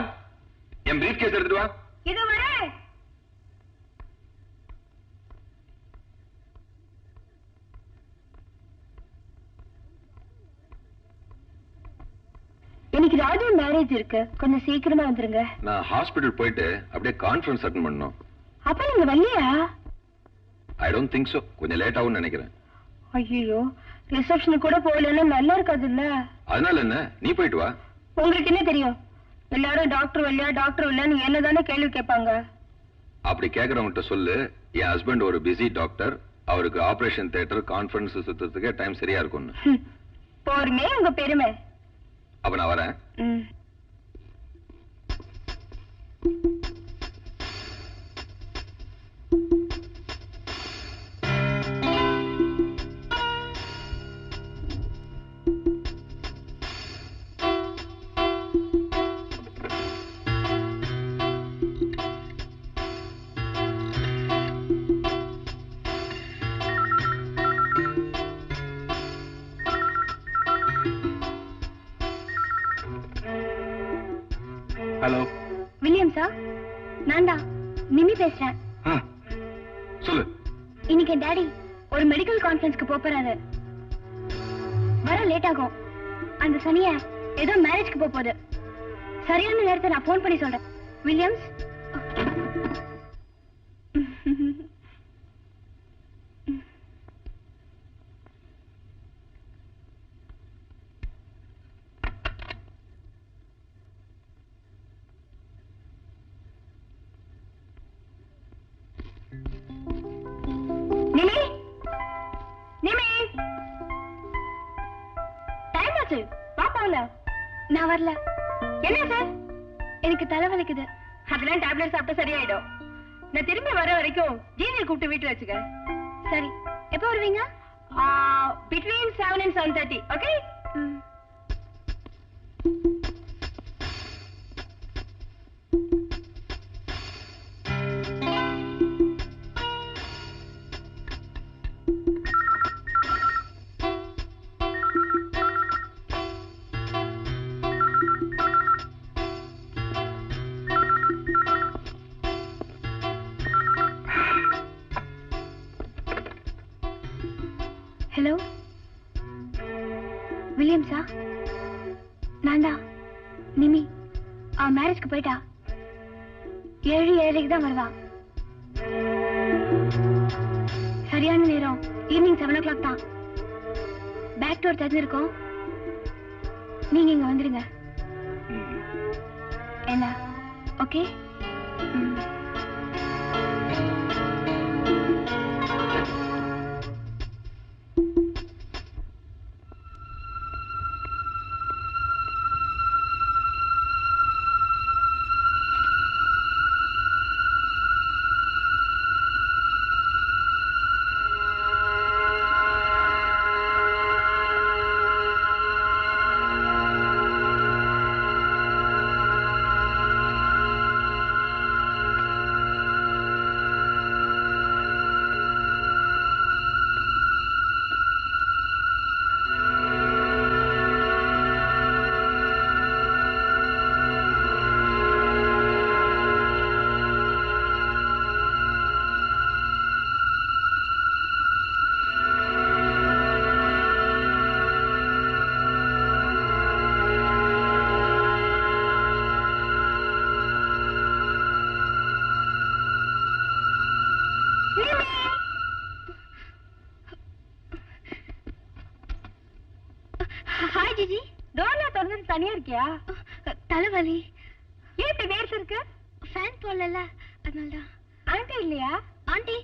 என் பிரீஃப் கேஸ் எடுத்துட்டு வா. இது வர எனக்கு ராஜு மேரேஜ் இருக்கு, கொஞ்சம் சீக்கிரமா வந்துருங்க. நான் ஹாஸ்பிடல் போயிட்டு அப்படியே கான்ஃபரன்ஸ் அட்டெண்ட் பண்ணணும். அப்ப நீங்க வரலையா? I don't think so. கொஞ்சம் லேட் ஆகும்னு நினைக்கிறேன். ஐயோ, ரிசப்ஷனுக்கு கூட போகலன்னா நல்லா இருக்காது இல்ல? அதனால என்ன, நீ போயிட்டு வா. உங்களுக்கு என்ன தெரியும்? எல்லாரும் டாக்டர் இல்லையா டாக்டர் இல்லைன்னு என்னதானே கேள்வி கேட்பாங்க. அப்படி கேட்கறவங்கிட்ட சொல்லு, என் ஹஸ்பண்ட் ஒரு பிஸி டாக்டர், அவருக்கு ஆபரேஷன் தியேட்டர் கான்ஃபரன்ஸ் சுத்துறதுக்கே டைம் சரியா இருக்கும்னு. போருமே உங்க பெருமை. அப்ப நான் வரேன். ஹலோ வில்லியம் சார், நான் தான் நிமி பேசுறேன். சொல்லு. இன்னைக்கு டாடி ஒரு மெடிக்கல் கான்ஃபரன்ஸ்க்கு போறாரு. வர லேட் ஆகும். அந்த சனிய ஏதோ மேரேஜ்க்கு போகுது. சரியான நேரத்தை நான் போன் பண்ணி சொல்றேன். வில்லியம்ஸ், நிமி நிமி, டைம் ஆச்சு, வா போலாம். நான் வரல. என்ன சார்? எனக்கு தலை வலிக்குது. அதெல்லாம் டேப்லெட் சாப்பிட்டா சரியாயிடும். நான் திரும்பி வர வரைக்கும் ஜீனியை கூப்பிட்டு வீட்டு வச்சுக்க. சரி, எப்போ வருவீங்க? Between 7 and 7:30. ஓகே? ஹலோ வில்லியம்ஸா? நான் தான் நிமி. மேரேஜ்க்கு போயிட்டா. 7:30 தான் வருவா. சரியான நேரம் ஈவினிங் 7 o'clock தான். பேக் டோர் திறந்திருக்கோம். நீங்க இங்க வந்துருங்க. என்ன? ஓகே? Hi GG. டோர்ல திறந்து தனியா இருக்கியா? தலைவலி. ஏன் இப்படி வேர்த்து இருக்கு? ஃபேன் போடல, அதனாலதான். ஆண்டி இல்லையா? ஆண்டி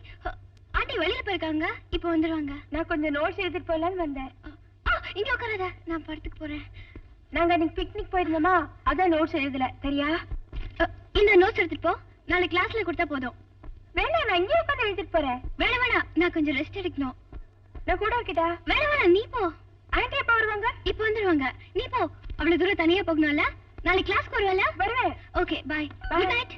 ஆண்டி வெளியில போயிருக்காங்க. இப்போ வந்துருவாங்க. நான் கொஞ்சம் நோட்ஸ் எழுதிட்டு போலான்னு வந்தேன். இங்க உட்காராத, நான் படத்துக்கு போறேன். நாங்க அன்னைக்கு பிக்னிக் போயிருந்தோமா, அதான் நோட்ஸ் எழுதல. சரியா? இந்த நோட்ஸ் எடுத்துட்டு போ, நாளைக்கு கிளாஸ்ல கொடுத்தா போதும். வேணா, நான் இங்கே உட்காந்து எழுதிட்டு போறேன். வேணா, நான் கொஞ்சம் ரெஸ்ட் எடுக்கணும். நான் கூட வைக்கிட்டா? வேணா, நீ போ. ஆண்டி எப்ப வருவாங்க? இப்போ வந்துருவாங்க. நீ போ. அவ்வளவு தூரம் தனியா போகணும்ல. நாளைக்கு கிளாஸ்க்கு வருவல? வருவேன். Okay, bye. Good night.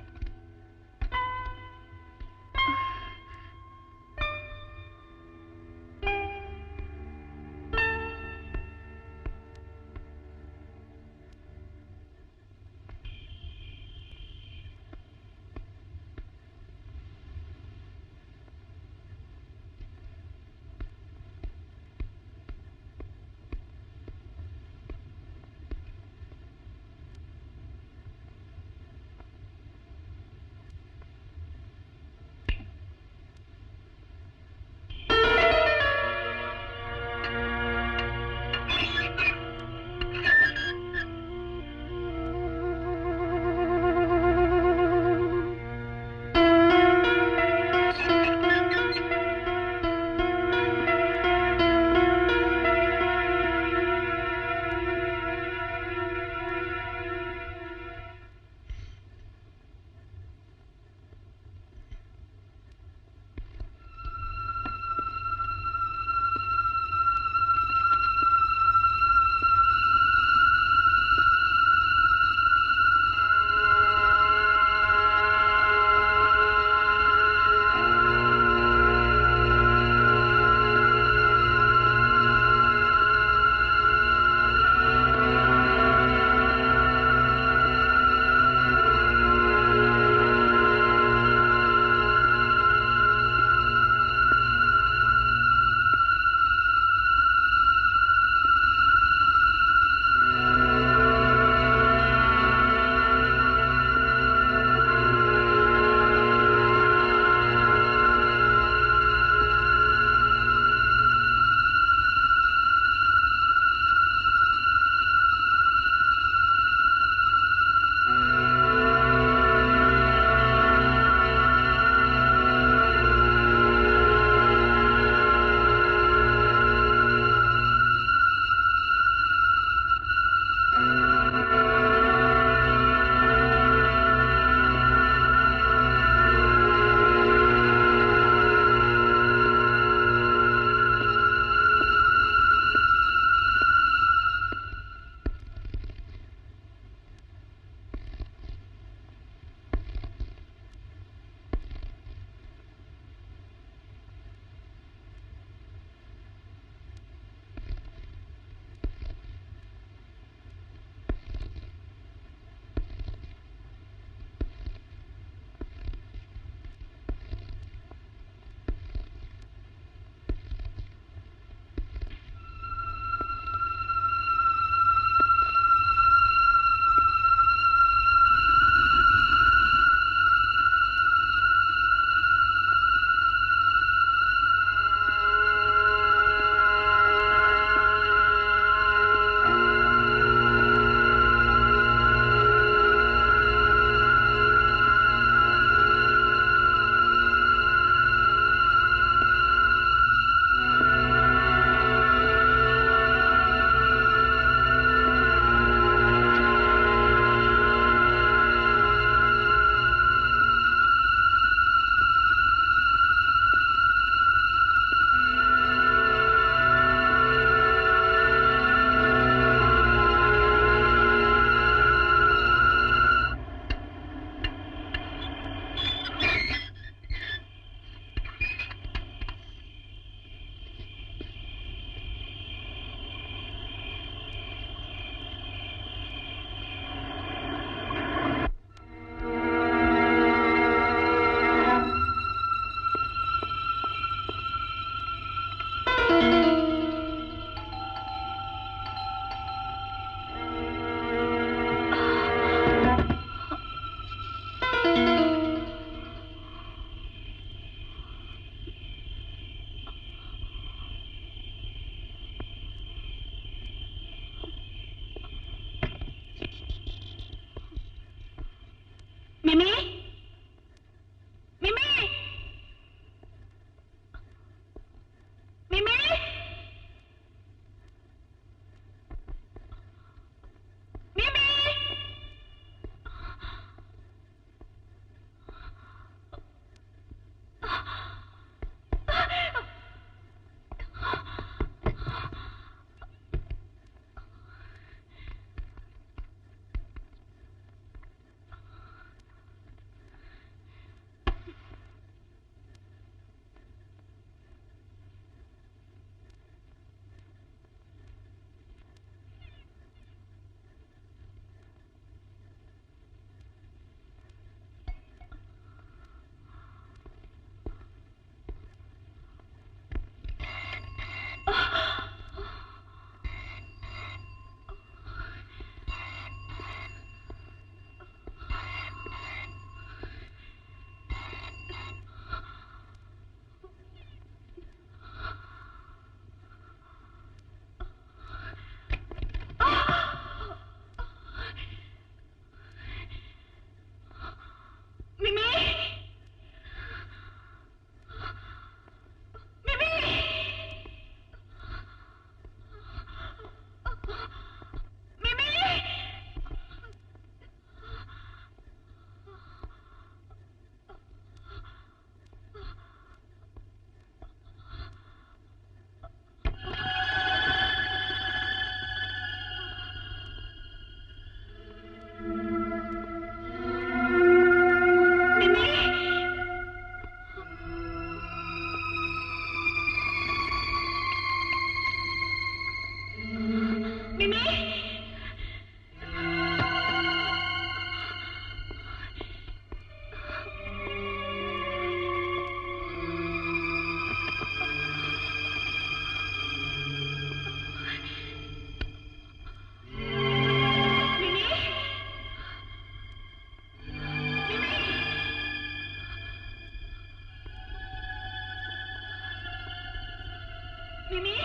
Nimmi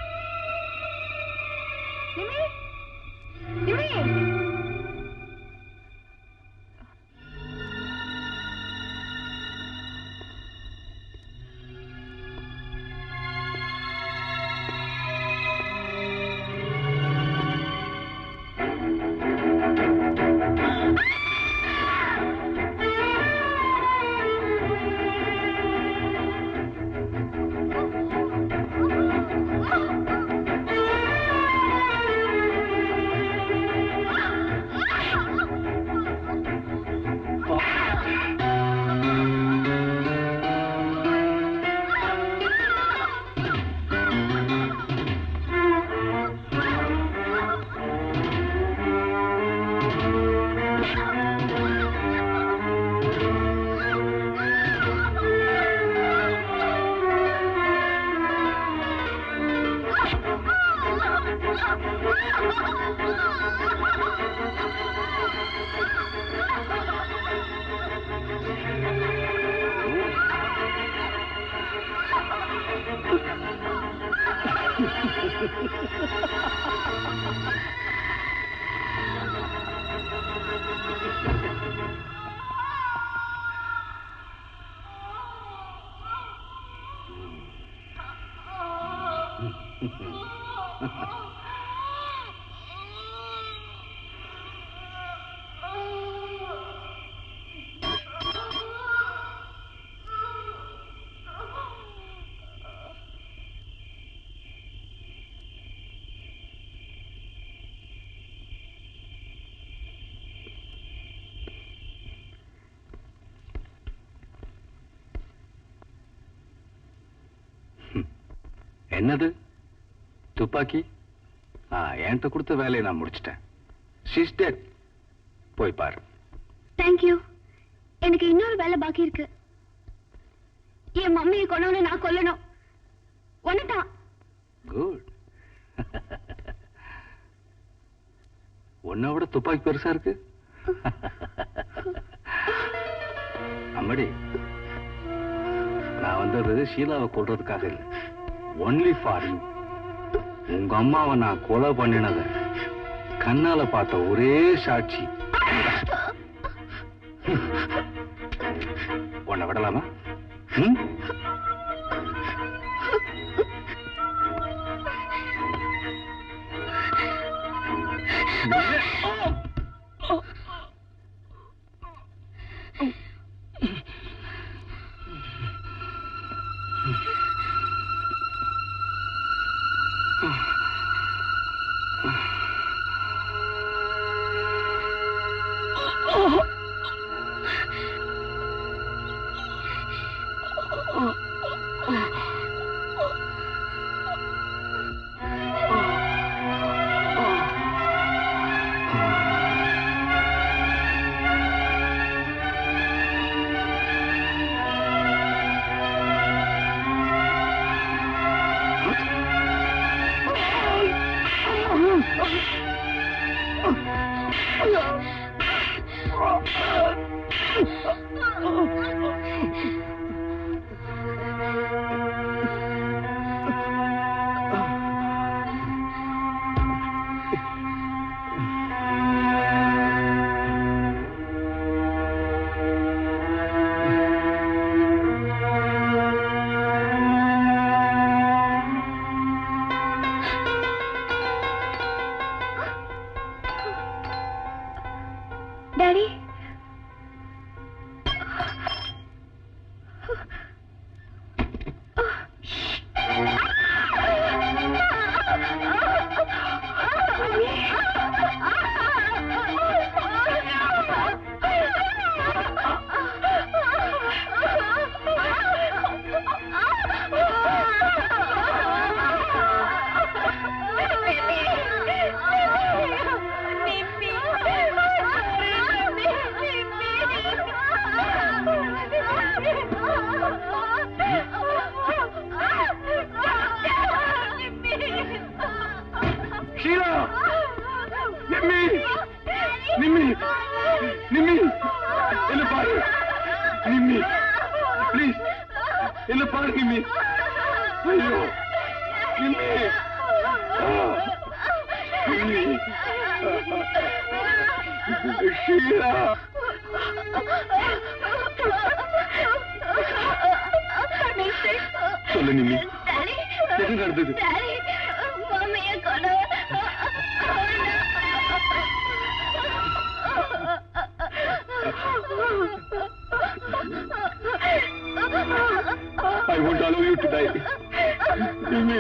Nimmi Nimmi என்னது துப்பாக்கி? என்கிட்ட கொடுத்த வேலையை நான் முடிச்சிட்டேன். She's dead. போய் பாரு. தேங்க்யூ. எனக்கு இன்னொரு வேலை பாக்கி இருக்கு. என் மம்மியை கொன்னவனை நான் கொல்லணும். ஒன்னுதான். குட். உன்னை விட துப்பாக்கி பெருசா இருக்கு. அம்மடி, நான் வந்தது ஷீலாவை கொல்றதுக்காக இல்லை. Only for you. உங்க அம்மாவை நான் கொலை பண்ணினத கண்ணால பார்த்த ஒரே சாட்சி. உன்னை விடலாமா? டாடி, ஷீலா! நிம்மி! நிம்மி! நிம்மி! என்ன பாரு! நிம்மி! ப்ளீஸ்! என்ன பாரு நிம்மி! ஐயோ! சொல்லு நிம்மி, எது நடந்தது? I won't allow you to die. Mimi.